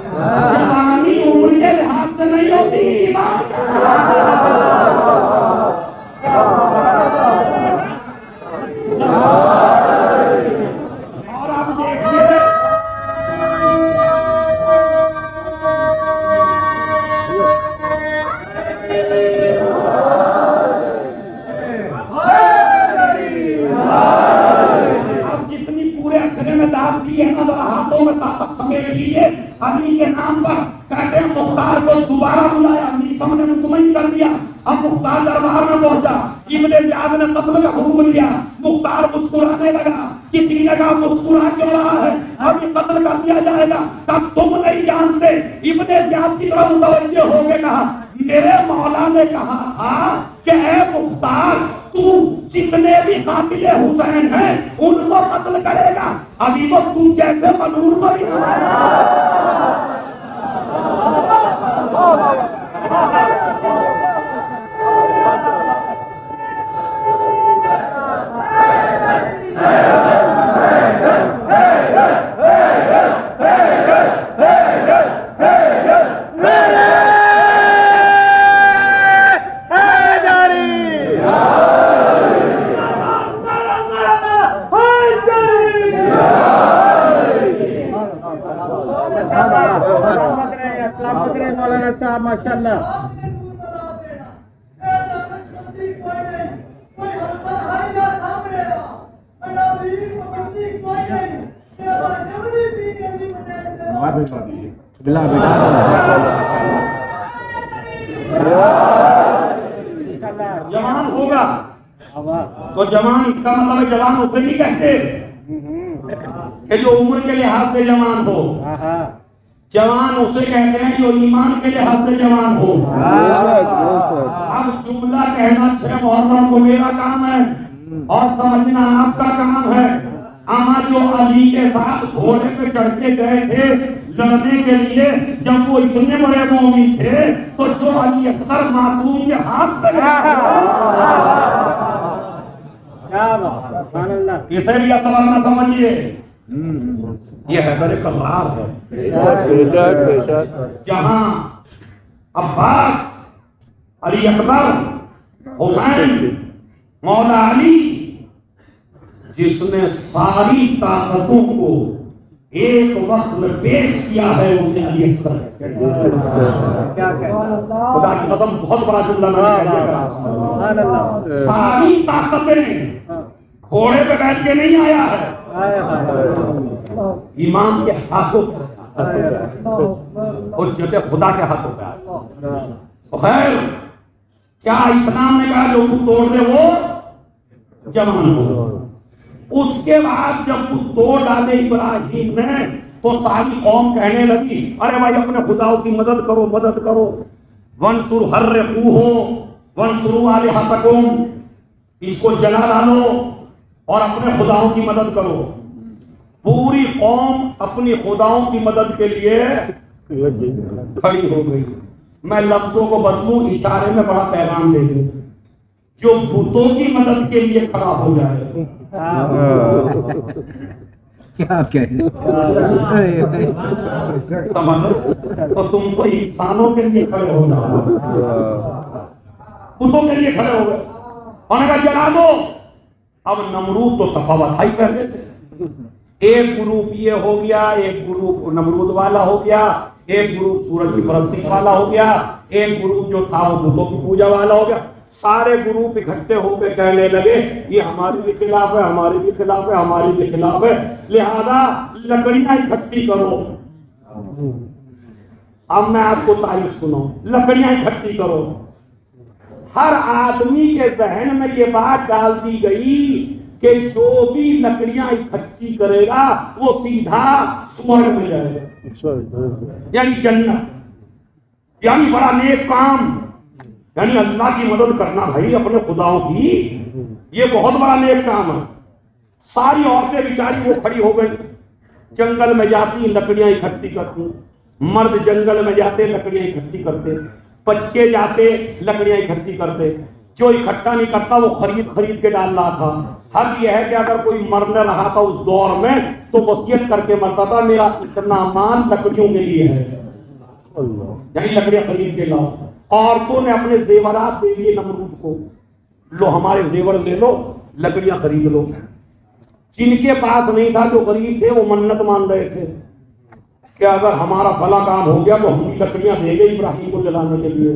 जवानी उम्र के लिहाज से नहीं होती, ईमान और आप देखिए अब जितनी पूरे असरे में दाब दी है ना, हाथों में ताकत समेट लिए अली के नाम पर, कहते हैं मुख्तार को दोबारा बुलाया, मीसम ने मुतमईन कर दिया। अब मुख्तार दरबार में पहुंचा, इब्ने ज़ियाद ने कत्ल का हुक्म लिया। मुख्तार मुस्कुराने लगा, किसी ने कहा मुस्कुरा क्यों रहा है, अब ये कत्ल कर दिया जाएगा। तब तुम नहीं जानते, इब्ने ज़ियाद की तरफ मुतवज्जे हो गए, कहा मेरे मौला ने कहा था कि ए मुख्तार, तू जितने भी कातिले हुसैन हैं उनको कत्ल करेगा। अभी तो तू जैसे मजबूर को ही मौलाना साहब माशाल्लाह। जवान होगा तो जवान, इसका मतलब है जवान उसे नहीं कहते कि जो उम्र के लिहाज से जवान हो। जवान उसे कहते हैं जो ईमान के लिहाज से जवान हो। अब जुमला कहना 6 मुहर्रम को मेरा काम है और समझना आपका काम है। आमा जो अली के साथ घोड़े पे चढ़ के गए थे लड़ने के लिए, जब वो इतने बड़े मोमिन थे तो जो अली असगर मासूम के हाथ पे इसे भी असगर न समझिए, ये हैदर कर्रार है। जहां अब्बास, अली अकबर, हुसैन, मौला अली, जिसने सारी ताकतों को एक वक्त में पेश किया है, उसे अली असगर। खुदा की कसम बहुत बड़ा जुमला मैंने कह दिया। सारी ताकतें घोड़े पे बैठ के नहीं आया है, इमाम के हाथों पे और जब खुदा के हाथों पे आया। तो खैर, क्या इस्लाम ने कहा जो तोड़ दे वो जवान हो। उसके बाद जब तोड़ डाले इब्राहिम ने तो सारी कौम कहने लगी, अरे भाई अपने खुदाओं की मदद करो, मदद करो। वंसुर हर्रकूहु वंसुरु आलिहतकुम, इसको जला डालो और अपने खुदाओं की मदद करो। पूरी कौम अपनी खुदाओं की मदद के लिए खड़ी हो गई। मैं लफ्जों को बदलूं, इशारे में बड़ा पैगाम दे दूं, जो बुतों की मदद के लिए खड़ा हो जाए। क्या समझ तो तुम तो इंसानों के लिए खड़े हो जाओ, बुतों के लिए खड़े हो गए। उन्होंने कहा जला दो। अब नमरूद तो तफावत था ही पहले से, एक ग्रुप ये हो गया, एक ग्रुप नमरूद वाला हो गया, एक ग्रुप सूरज की परस्ती वाला हो गया, एक ग्रुप जो था वो बुतों की पूजा वाला हो गया। सारे ग्रुप इकट्ठे होकर कहने लगे ये हमारे भी खिलाफ है, हमारे भी खिलाफ है, हमारे भी खिलाफ है, लिहाजा लकड़ियां इकट्ठी करो। अब मैं आपको तारीफ सुनाऊं, लकड़ियां इकट्ठी करो। हर आदमी के जहन में ये बात डाल दी गई कि जो भी लकड़ियां इकट्ठी करेगा वो सीधा स्वर्ग में जाएगा, यानी जन्नत, यानी बड़ा नेक काम, यानी अल्लाह की मदद करना भाई अपने खुदाओं की, ये बहुत बड़ा नेक काम है। सारी औरतें बेचारी वो खड़ी हो गई, जंगल में जाती लकड़ियां इकट्ठी करती, मर्द जंगल में जाते लकड़ियां इकट्ठी करते, बच्चे जाते लकड़ियां इकट्ठी करते। जो इकट्ठा नहीं करता वो खरीद खरीद के डाल रहा था। हद यह है कि अगर कोई मरने रहा था उस दौर में तो वसीयत करके मरता था, मेरा इतना माल लकड़ियों के लिए है, यही लकड़ियां खरीद के लाओ। औरतों ने अपने जेवरात दे दिए नमरूद को, लो हमारे जेवर ले लो, लकड़ियां खरीद लो। जिनके पास नहीं था, जो गरीब थे, वो मन्नत मान रहे थे कि अगर हमारा भला काम हो गया तो हम भी लकड़ियां देंगे इब्राहिम को जलाने के लिए।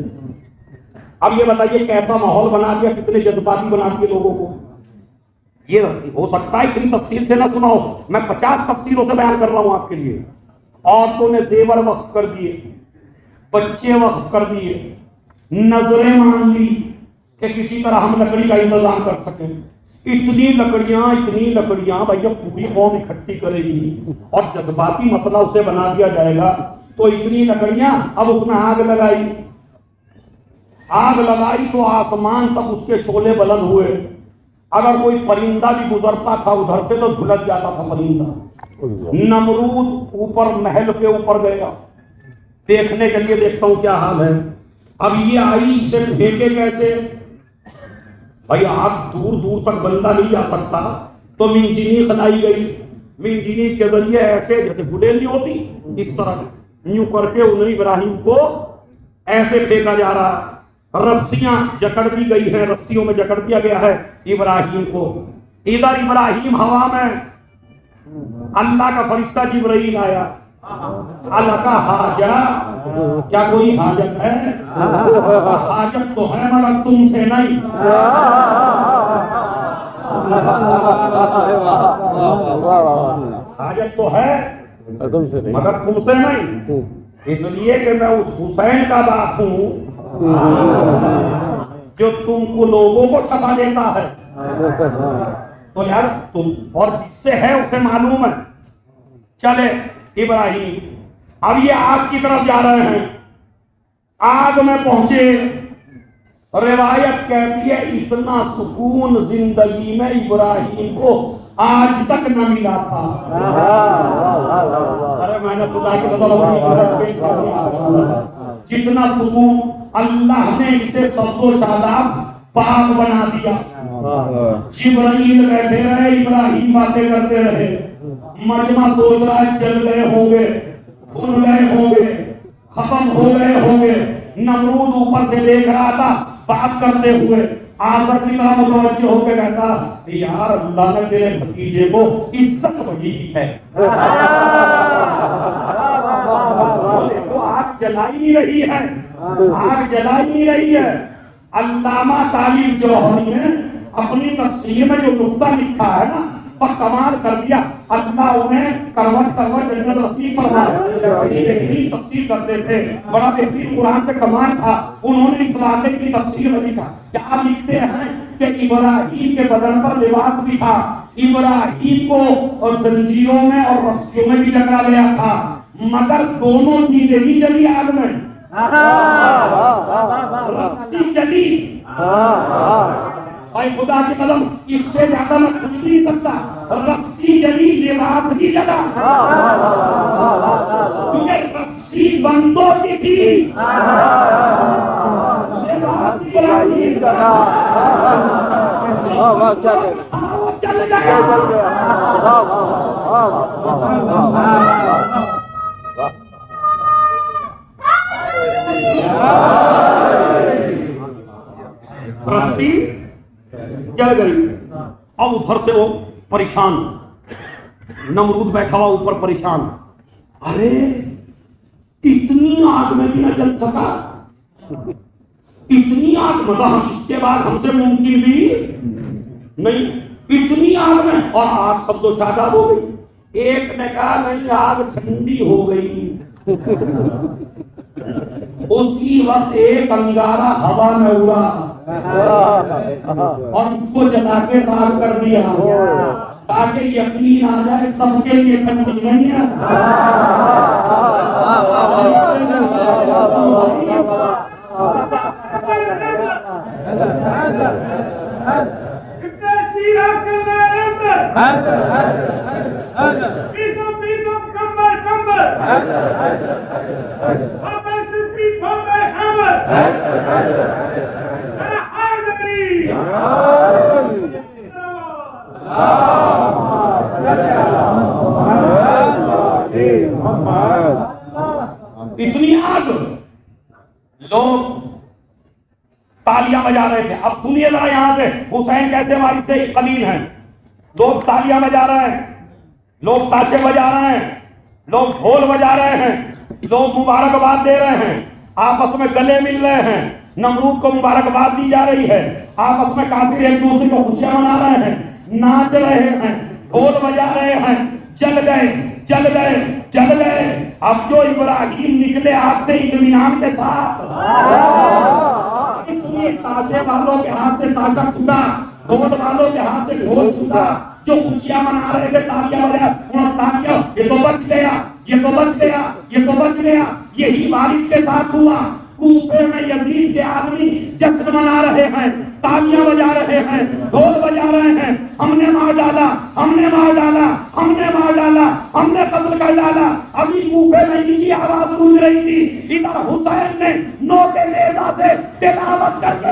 अब ये बताइए कैसा माहौल बना दिया, कितने जज्बाती बना दिए लोगों को। ये हो सकता है इतनी तफसील से ना सुनाओ, मैं 50 तफसीलों से बयान कर रहा हूं आपके लिए। औरतों ने जेवर वक्फ कर दिए, बच्चे वक्फ कर दिए, नजरें मान ली कि किसी तरह हम लकड़ी का इंतजाम कर सकें। इतनी लकड़ियां भैया पूरी कौम इकट्ठी करेगी और जज्बाती मसला उसे बना दिया जाएगा। तो इतनी लकड़ियां, अब उसमें आग लगाई तो आसमान तक उसके शोले बुलंद हुए। अगर कोई परिंदा भी गुजरता था उधर से तो झुलस जाता था परिंदा। नमरूद ऊपर महल के ऊपर गया देखने के लिए, देखता हूं क्या हाल है। अब ये आई, इसे फेंके कैसे भाई, आग दूर दूर तक बंदा नहीं जा सकता, तो मिंजीनी खलाई गई। मिंजीनी के जरिए ऐसे जैसे गुडेल नहीं होती, इस तरह यूं करके उन्हें इब्राहिम को ऐसे फेंका जा रहा। रस्सियां जकड़ दी गई है, रस्सियों में जकड़ दिया गया है इब्राहिम को। इधर इब्राहिम हवा में, अल्लाह का फरिश्ता जिब्राइल आया। अल्लाह का हाजा, क्या कोई हाजत है? हाजत तो है मगर तुमसे नहीं। हाजत तो है मगर तुमसे नहीं, इसलिए कि मैं उस हुसैन का बाप हूं जो तुमको लोगों को सफा देता है। तो यार तुम और जिससे है उसे मालूम है। चले इब्राहिम अब ये आग की तरफ जा रहे हैं। आग में पहुंचे, रिवायत कहती है इतना सुकून जिंदगी में इब्राहिम को आज तक न मिला था। अरे मैंने खुदा की जितना सुकून अल्लाह ने इसे सब्ज़ो शादाब पाक बना दिया। जिब्राइल बैठे रहे, इब्राहिम बातें करते रहे। मजमा सोच रहा है जल गए होंगे, खुल गए होंगे, खत्म हो गए होंगे। नमरूद ऊपर से देख रहा था बात करते हुए, आसर की तरह मुतवज्जो होकर कहता यार अल्लाह ने तेरे भतीजे को इज्जत बड़ी दी है। तो आग जलाई नहीं रही है, आग जलाई नहीं रही है। अल्लामा तालिब जौहरी ने अपनी तफसीर में जो नुक्ता लिखा है ना, पर कमाल कर दिया। अल्लाह उन्हें करवट जन्नत नसीब फरमाए। तफसीर करते थे, बड़ा बेहतरीन कुरान पे कमाल था। उन्होंने इस वाक़े की तफसीर में लिखा, क्या लिखते हैं कि इब्राहिम के बदन पर लिबास भी था, इब्राहिम को और जंजीरों में और रस्सियों में भी जकड़ा गया था, मगर दोनों चीजें भी जली आग में। रस्सी जली, भाई खुदा की कलम, इससे ज्यादा मैं कुछ नहीं सकता। रस्सी जली, लिबास ही जला, क्योंकि रस्सी बंदों की थी, लिबास इब्राहिम का चल गया। रस्सी जल गई। अब उधर से वो परेशान, नमरूद बैठा हुआ ऊपर परेशान। अरे इतनी आग में भी न जल सका, इतनी आग, मतलब इसके बाद हमसे मुमकिन भी नहीं, इतनी आग में। और आग शब्दो शादाब हो गई। एक ने कहा नहीं आग ठंडी हो गई। उसी वक्त एक अंगारा हवा में उड़ा और उसको जला के राख कर दिया, ताकि यकीन आ जाए सबके लिए ठंडी नहीं है। तालियां बजा रहे थे। अब सुनिए जरा यहाँ से हुसैन कैसे वारिस से कलील हैं। लोग तालियां बजा रहे हैं, लोग ताशे बजा रहे हैं, लोग ढोल बजा रहे हैं, लोग मुबारकबाद दे रहे हैं, आपस में गले मिल रहे हैं, नमरूद को मुबारकबाद दी जा रही है, आपस में काफिर एक दूसरे को खुशियां मना रहे हैं, नाच रहे हैं, ढोल बजा रहे हैं। चल गए चल गए चल गए। अब जो इब्राहिम निकले आग से इत्मीनान के साथ, इसलिए ताशे वालों के हाथ से ताशा छूटा, ढोल वालों के हाथ से ढोल छूटा, जो खुशियां मना रहे थे तालियां बजा, तालियां, ये तो बच गया, ये तो बच गया, ये तो बच गया। यही बारिश के साथ हुआ। कूफे में यजीद के आदमी जश्न मना रहे हैं, तालियां बजा रहे हैं, ढोल बजा रहे हैं, हमने मार डाला, हमने मार डाला, हमने मार डाला, हमने कत्ल कर डाला। अभी कूफे में इनकी आवाज गूंज रही थी, इधर हुसैन ने नो के नेजा से तिलावत करके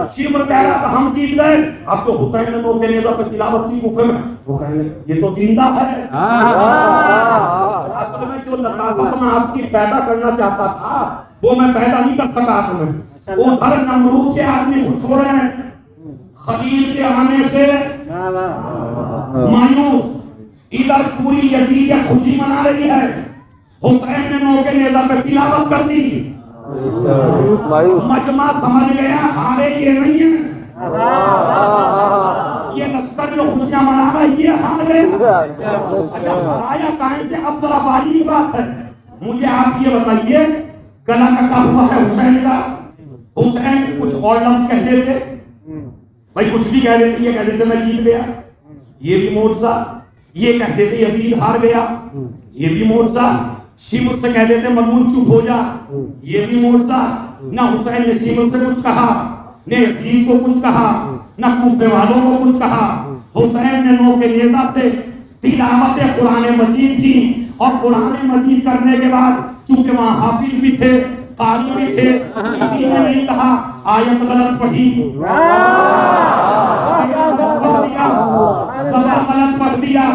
शिमर कह रहा था हम जीत गए। अब तो हुसैन ने मौके नेजा पे तिलावत की गुफे में, वो कह रहे ये तो जिंदा है। असल में जो लताफत मैं आपकी पैदा करना चाहता था वो मैं पैदा नहीं कर सका आपने। वो हर नमरूद के आदमी खुश हो रहे हैं, खलील के आने से मायूस, इधर पूरी यजीद खुशी मना रही है। हुसैन ने मौके नेजा पे तिलावत कर दी। मजमा समझ गया हारे ये नहीं है, ये लश्कर जो खुशियां मना रहा है ये हार गए। अच्छा हराया कहां से? अब जरा बारी की बात है, मुझे आप ये बताइए गला कटा हुआ है हुसैन का। हुसैन कुछ और लफ्ज कहते थे भाई, कुछ भी कह देते, ये कह देते मैं जीत गया, ये भी मोर्चा। ये कहते थे यजीद हार गया, ये भी मोर्चा। शिमर से कह देते मजमून चुप हो जा, ये भी मोर्चा। ना हुसैन ने शिमर से कुछ कहा, न यजीद को कुछ कहा, न कूफे वालों को कुछ कहा। हुसैन ने नो के नेजा से तिलावत कुरान मजीद की, और कुरान मजीद करने के बाद चूंकि वहां हाफिज भी थे, कारी भी थे, किसी ने नहीं कहा आयत गलत पढ़ी, सवा गलत पढ़ दिया,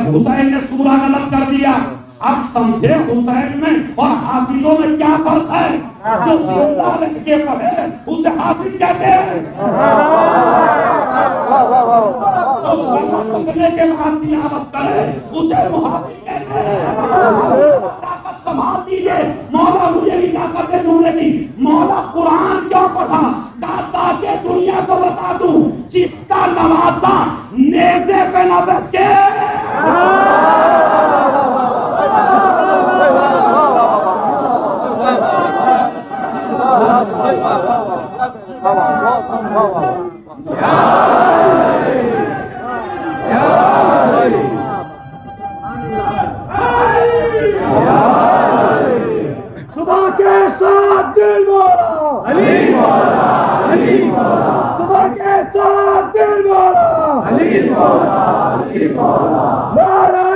हुसैन ने सूरा गलत कर दिया। अब समझे हुसैन में और हाफिजों में क्या फर्क है? जो जिंदा रह के पढ़े उसे हाफिज कहते हैं, पकड़ने के बाद तिलावत करे उसे मुहाफिज कहते हैं। ताकत संभाल दीजिए, मौला मुझे भी ताकत दे दूंगे की। मौला कुरान क्यों पढ़ा? ताकि दुनिया को बता दूं जिसका नवाजा नेज़े पे न बैठे। सुबह के साथ दिल बोला, अली मौला, अली मौला, सुबह के साथ दिल बोला, अली मौला, अली मौला, नारे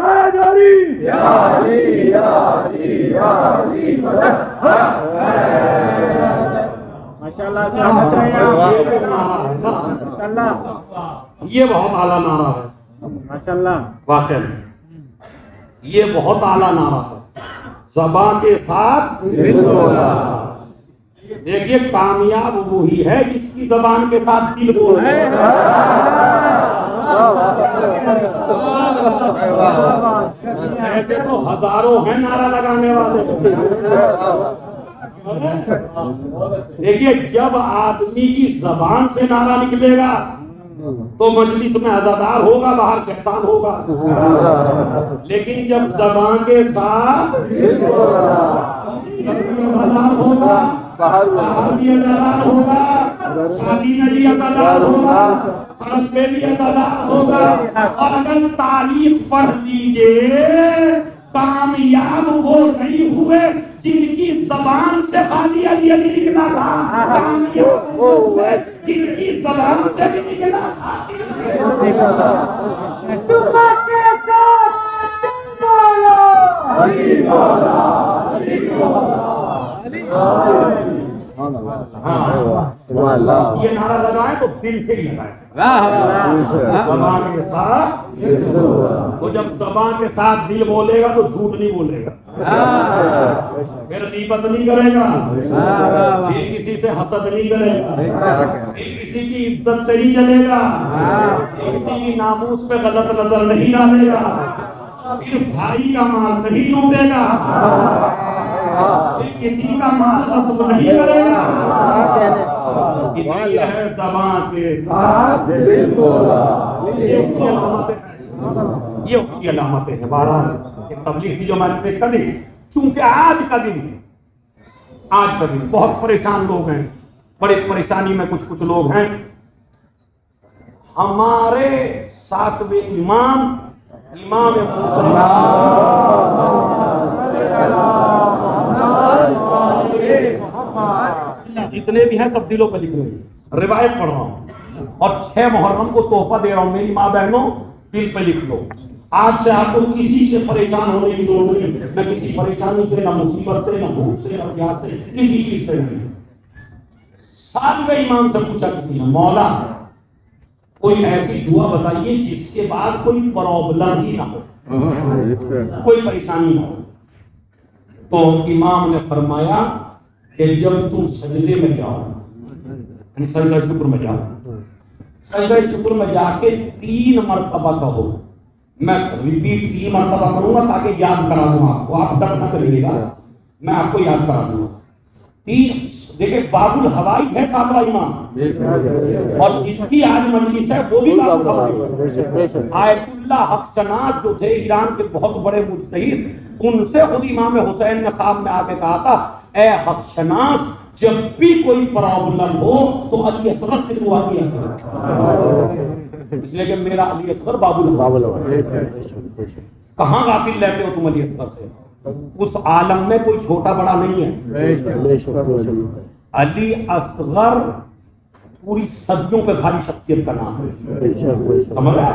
हैदरी, या अली, या अली, या अली मदद। माशाल्लाह, माशाल्लाह, ये बहुत आला नारा है, माशाल्लाह, वाकई ये बहुत आला नारा है। ज़बान के साथ दिल बोला। देखिए कामयाब वो ही है जिसकी ज़बान के साथ दिल बोले। ऐसे तो हजारों हैं नारा लगाने वाले। देखिए जब आदमी की ज़बान से नारा निकलेगा तो मजलिस में अज़ादार होगा, बाहर शैतान होगा। लेकिन जब ज़बान के साथ अज़ादार होगा, बाहर भी अज़ादार होगा, शादी में भी अज़ादार होगा, सड़क पे भी अज़ादार होगा। और अगर तारीख पढ़ लीजिए, कामयाब वो नहीं हुए जिनकी ज़बान से खाली अली अली निकला था, कामयाब वो हुए जिनकी ज़बान से भी निकला था। अली मौला, अली मौला, अली मौला। हाँ, ये नारा लगाए तो दिल से ही लगाए। ज़बान के साथ, तो जब ज़बान के साथ दिल बोलेगा तो झूठ नहीं बोलेगा, फिर गीबत नहीं करेगा, फिर किसी से हसद नहीं करेगा, फिर किसी की इज्जत से नहीं जलेगा, फिर किसी की नामूस पे गलत नजर नहीं डालेगा, फिर भाई का माल नहीं लूटेगा, फिर किसी का माल गस्ब नहीं करेगा। इसलिए है ज़बान के साथ दिल बोला। ये उसकी अलामतें हैं। बहरहाल एक तबलीग की जो मैंने पेश कर दी, चूंकि आज का दिन बहुत परेशान लोग हैं, बड़े परेशानी में कुछ लोग हैं। हमारे सातवें इमाम जितने भी हैं सब दिलों पर लिख रहे हैं। रिवायत पढ़ रहा हूं और 6 मुहर्रम को तोहफा दे रहा हूं। मेरी माँ बहनों, दिल पे लिख लो। आज से आपको किसी से परेशान होने की जरूरत नहीं, न किसी परेशानी से, न मुसीबत से, न भूख से, न प्यास से, किसी चीज से नहीं। सातवें इमाम से पूछा किसी ने, मौला कोई ऐसी दुआ बताइए जिसके बाद कोई प्रॉब्लम ही ना हो, कोई परेशानी ना हो। तो इमाम ने फरमाया कि जब तुम सजदे में जाओ, सजदा शुक्र में जाओ, सजदा शुक्र में जाके 3 मरतबा कहो। मैं रिपीट 3 मरतबा करूंगा ताकि याद करा दूं आपको, आप डर न करिएगा, मैं आपको याद करा दूंगा। 3 देखिए, बाबुल हवाई है 7वां इमाम, और जिसकी आज मजलिस है वो भी बाबुल हवाई। आयतुल्लाह हक़नात जो थे ईरान के बहुत बड़े मुज्तहिद, उनसे खुद इमाम हुसैन ने ख्वाब में आके कहा था, ए हक़नात, जब भी कोई प्रॉब्लम हो तो अली असगर से दुआ किया करो। इसलिए कि मेरा अली असगर बाबुल हवाई। कहाँ गाफिल रहते हो तुम अली असगर से? उस आलम में कोई छोटा बड़ा नहीं है। अली असगर पूरी सदियों पे भारी शख्सियत का नाम है, समझ रहे?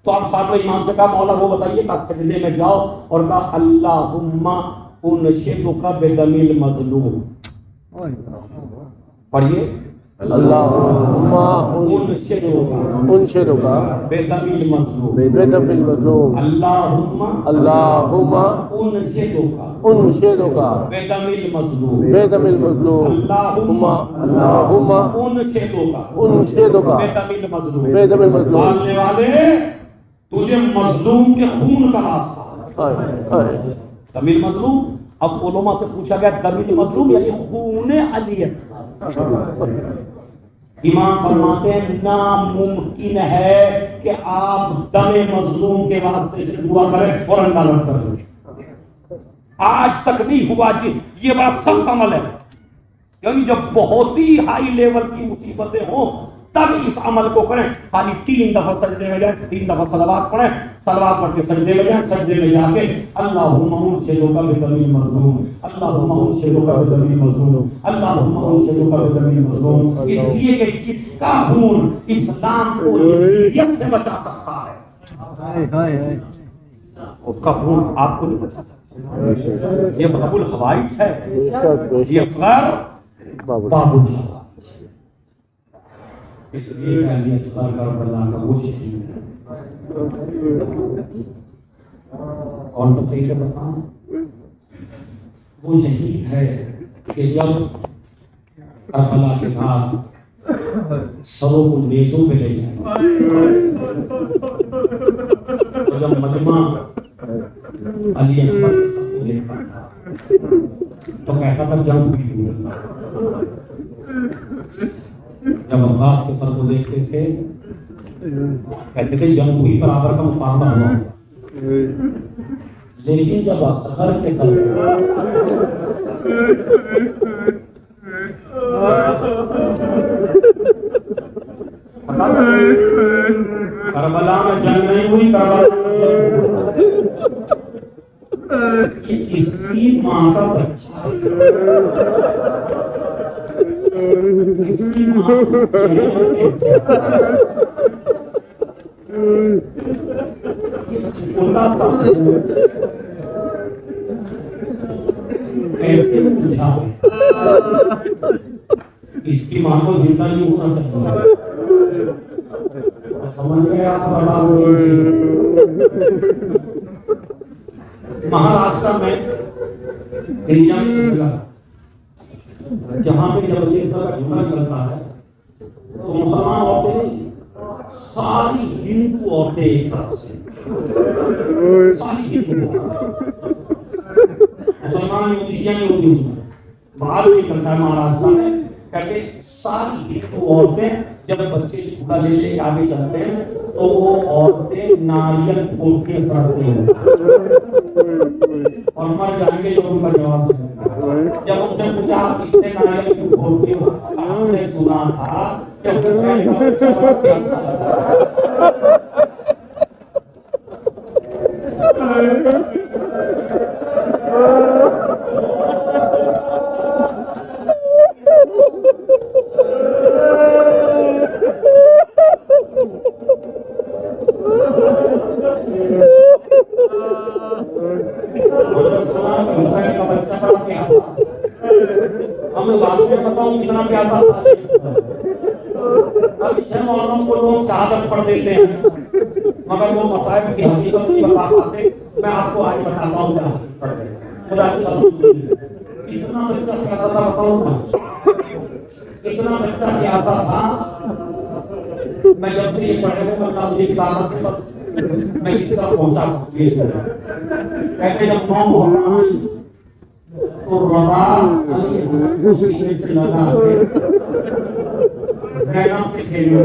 तो आप सातवें इमाम से कहा, मौला वो बताइए, कहा सजदे में जाओ और कहा अल्लाहुम्मा उनशिदुका बिदमिल मज़लूम। पढ़िए, अल्लाहुम्मा उनशिदुका बिदमिल मज़लूम, अल्लाहुम्मा उनशिदुका बिदमिल मज़लूम, अल्लाहुम्मा उनशिदुका बिदमिल मज़लूम। मानने वाले, तुझे मजलूम के खून का रास्ता। दमिल मजलूम, अब उलमा से पूछा गया दमिल मजलूम यानी खून अली असगर। इमाम फरमाते हैं नामुमकिन है कि आप दमे मजलूम के वास्ते से दुआ करें और अल्लाह रब कर दे। आज तक नहीं हुआ जी, ये बड़ा सख्त अमल है, क्योंकि जब बहुत ही हाई लेवल की मुसीबतें हो तब इस अमल को करें। खाली 3 दफा सजदे में जाए, 3 दफा सलवात पढ़ें, सलवात पढ़ के सजदे में जाए, सजदे में जाके अल्लाहुम्मा उनशिदुका बिदमिल मज़लूम, अल्लाहुम्मा उनशिदुका बिदमिल मज़लूम, अल्लाहुम्मा उनशिदुका बिदमिल मज़लूम। इसलिए कि जिसका खून इस्लाम को यकीन से बचा सकता है, उसका खून आपको नहीं बचा सकता। ये बाबुल हवाई है, ये असगर बाबुल हवाई। इसलिए अली असगर करबला का वो शहीद है। और तो कहीं बताऊं, वो शहीद है कि जब करबला के बाद सरों को नेज़ों पे ले जाए, तो जब मजमा अली अकबर के सबको देखता था तो कहता था जंग भी हुआ। जब अब्बास के सर को देखते थे कहते थे जंग हुई, बराबर का मुकाबला हुआ। लेकिन जब असगर के सर करबला में जंग नहीं हुई, किसकी माँ का बच्चा, कैसे को जिंदा नहीं होना चाहिए। समझ गए आप? महाराष्ट्र में इंडिया में जहां पे जब ये तरह का झूला चलता है तो मुसलमान औरतें सारी हिंदू औरतें एक तरफ से, सारी हिंदू मुसलमान यूनिशिया नहीं होती उसमें, बाहर भी चलता है महाराष्ट्र में करके सारी हिंदू औरतें जब बच्चे झूला ले लेके आगे चलते हैं तो वो औरतें नारियल फोड़ के सड़ते हैं और मर जाएंगे जो उनका जवाब देंगे। जब उनसे पूछा कितने नारियल क्यों फोड़ते हो, आपने सुना था जब कितना प्यासा था। अब 6 मुहर्रम को लोग शहादत पढ़ देते हैं मगर वो मसाइब की हकीकत नहीं बता पाते। मैं आपको आज बताता हूँ खुदा की कसम, कितना बच्चा प्यासा था बताऊँ ना, कितना बच्चा प्यासा था। मैं जब से ये पढ़े हुए बता मुझे किताब से बस मैं किसी तक पहुंचा सकती हूँ। कहते जब 9 मुहर्रम तो रवा उसकी से लगा ज़ैनब के खेलने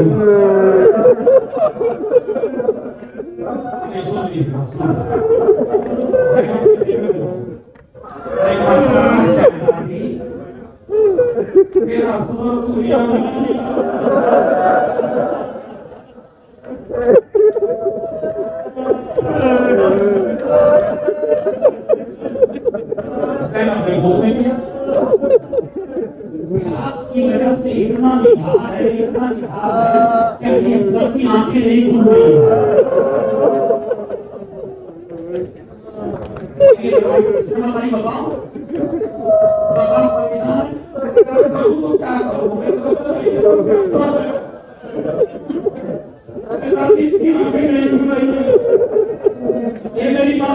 मेरा सुर दुनिया की वजह से इतना निखार है कि ये सबकी आंखें नहीं खुल रही है। बताओ परेशान तो क्या करूँ, ये मेरी माँ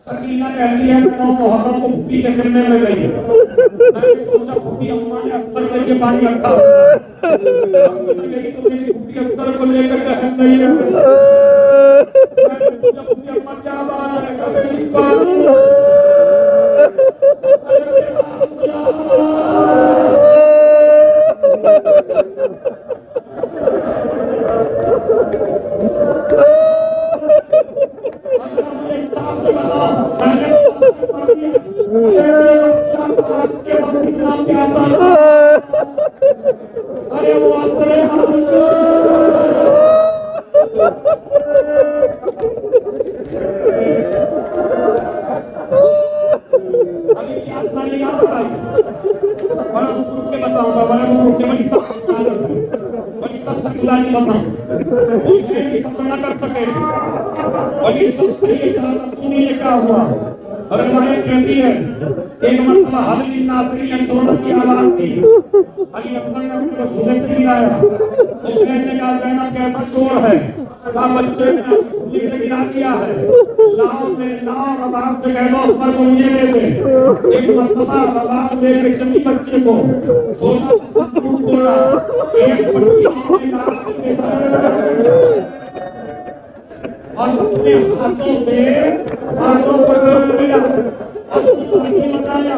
सकीना कहती है कि मोहर्रम को भूखी के खेलने में गई है। मैंने सोचा भूखी अम्मा ने अस्तर करके पानी रखा तो मेरी भूखी अस्तर को लेकर के हम नहीं है। मैंने सोचा भूखी अम्मा क्या बात है कभी अरे वो कर सके सुनिए क्या हुआ। अगर माने कहती है एक मरतबा हबीब नासरी ने सोने की आवाज दी, अली असगर ने उसको झूले से गिराया। उसने कहा ज़ैनब कैसा शोर है, कहा बच्चे ने झूले से गिरा दिया है, लाओ रबाब से कह दो असगर को मुझे दे दे। एक मरतबा रबाब लेकर चली बच्चे को सोना तोड़ा, एक और अपने हाथों से हाथों पकड़ लिया और बताया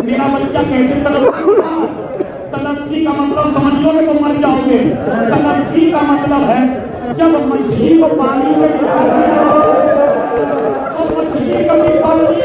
मेरा बच्चा कैसे तलस्सी का मतलब समझ लो तो मर जाओगे। तलस्सी का मतलब है जब मछली को पानी से तो मछली कभी पानी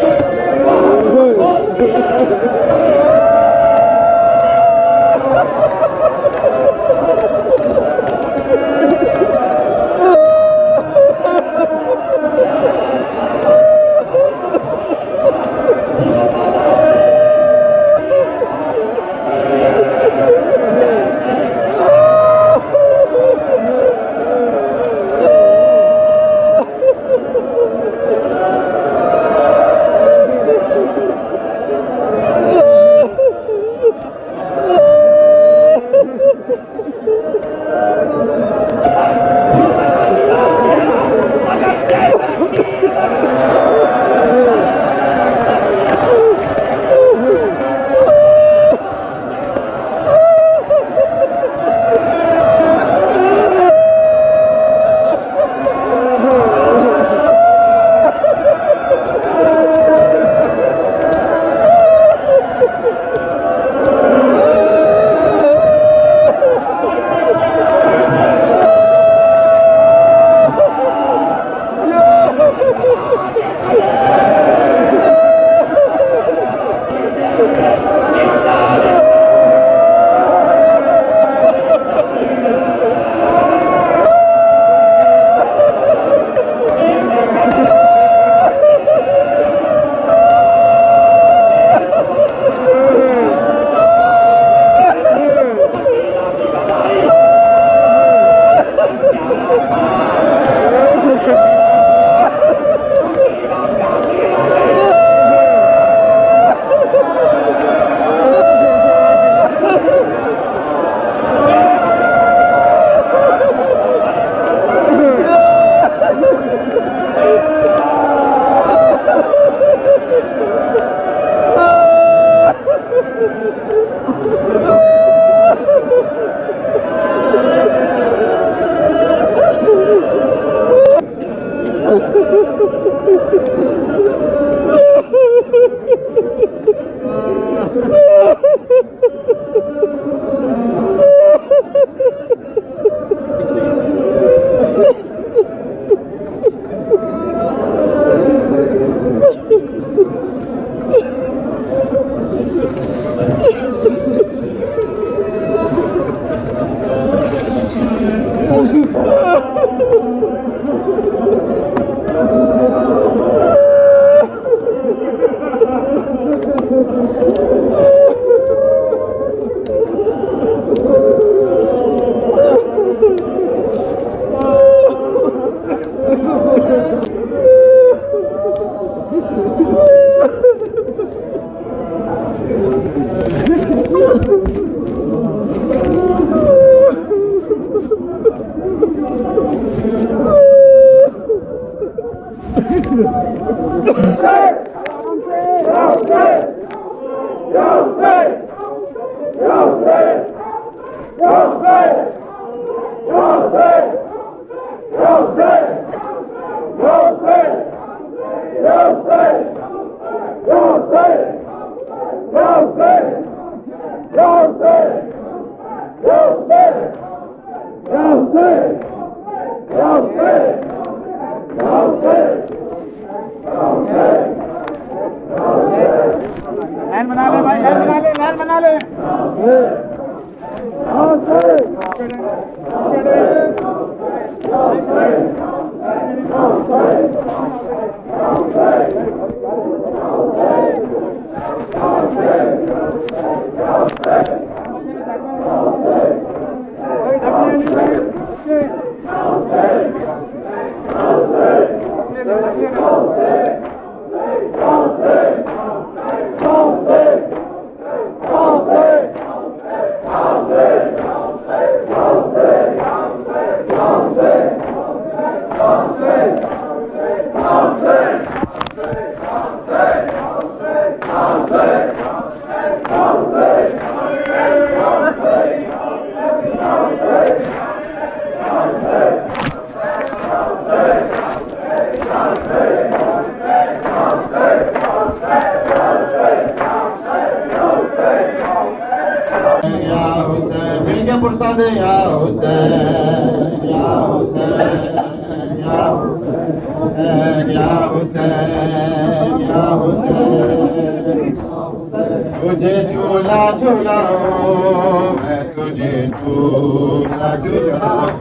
तुझे झूला झूलाऊं मैं तुझे झूला झूलाऊं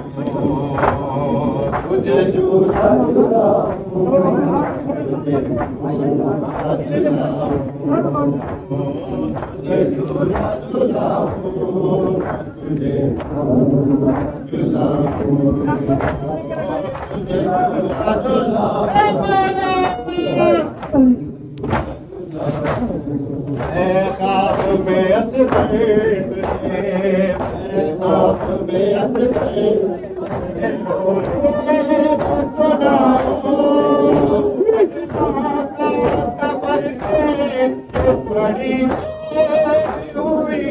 तुझे झूला झूलाऊं तुझे झूला झूलाऊं तुझे ख्वाब में ख्वाब में बड़ी हुई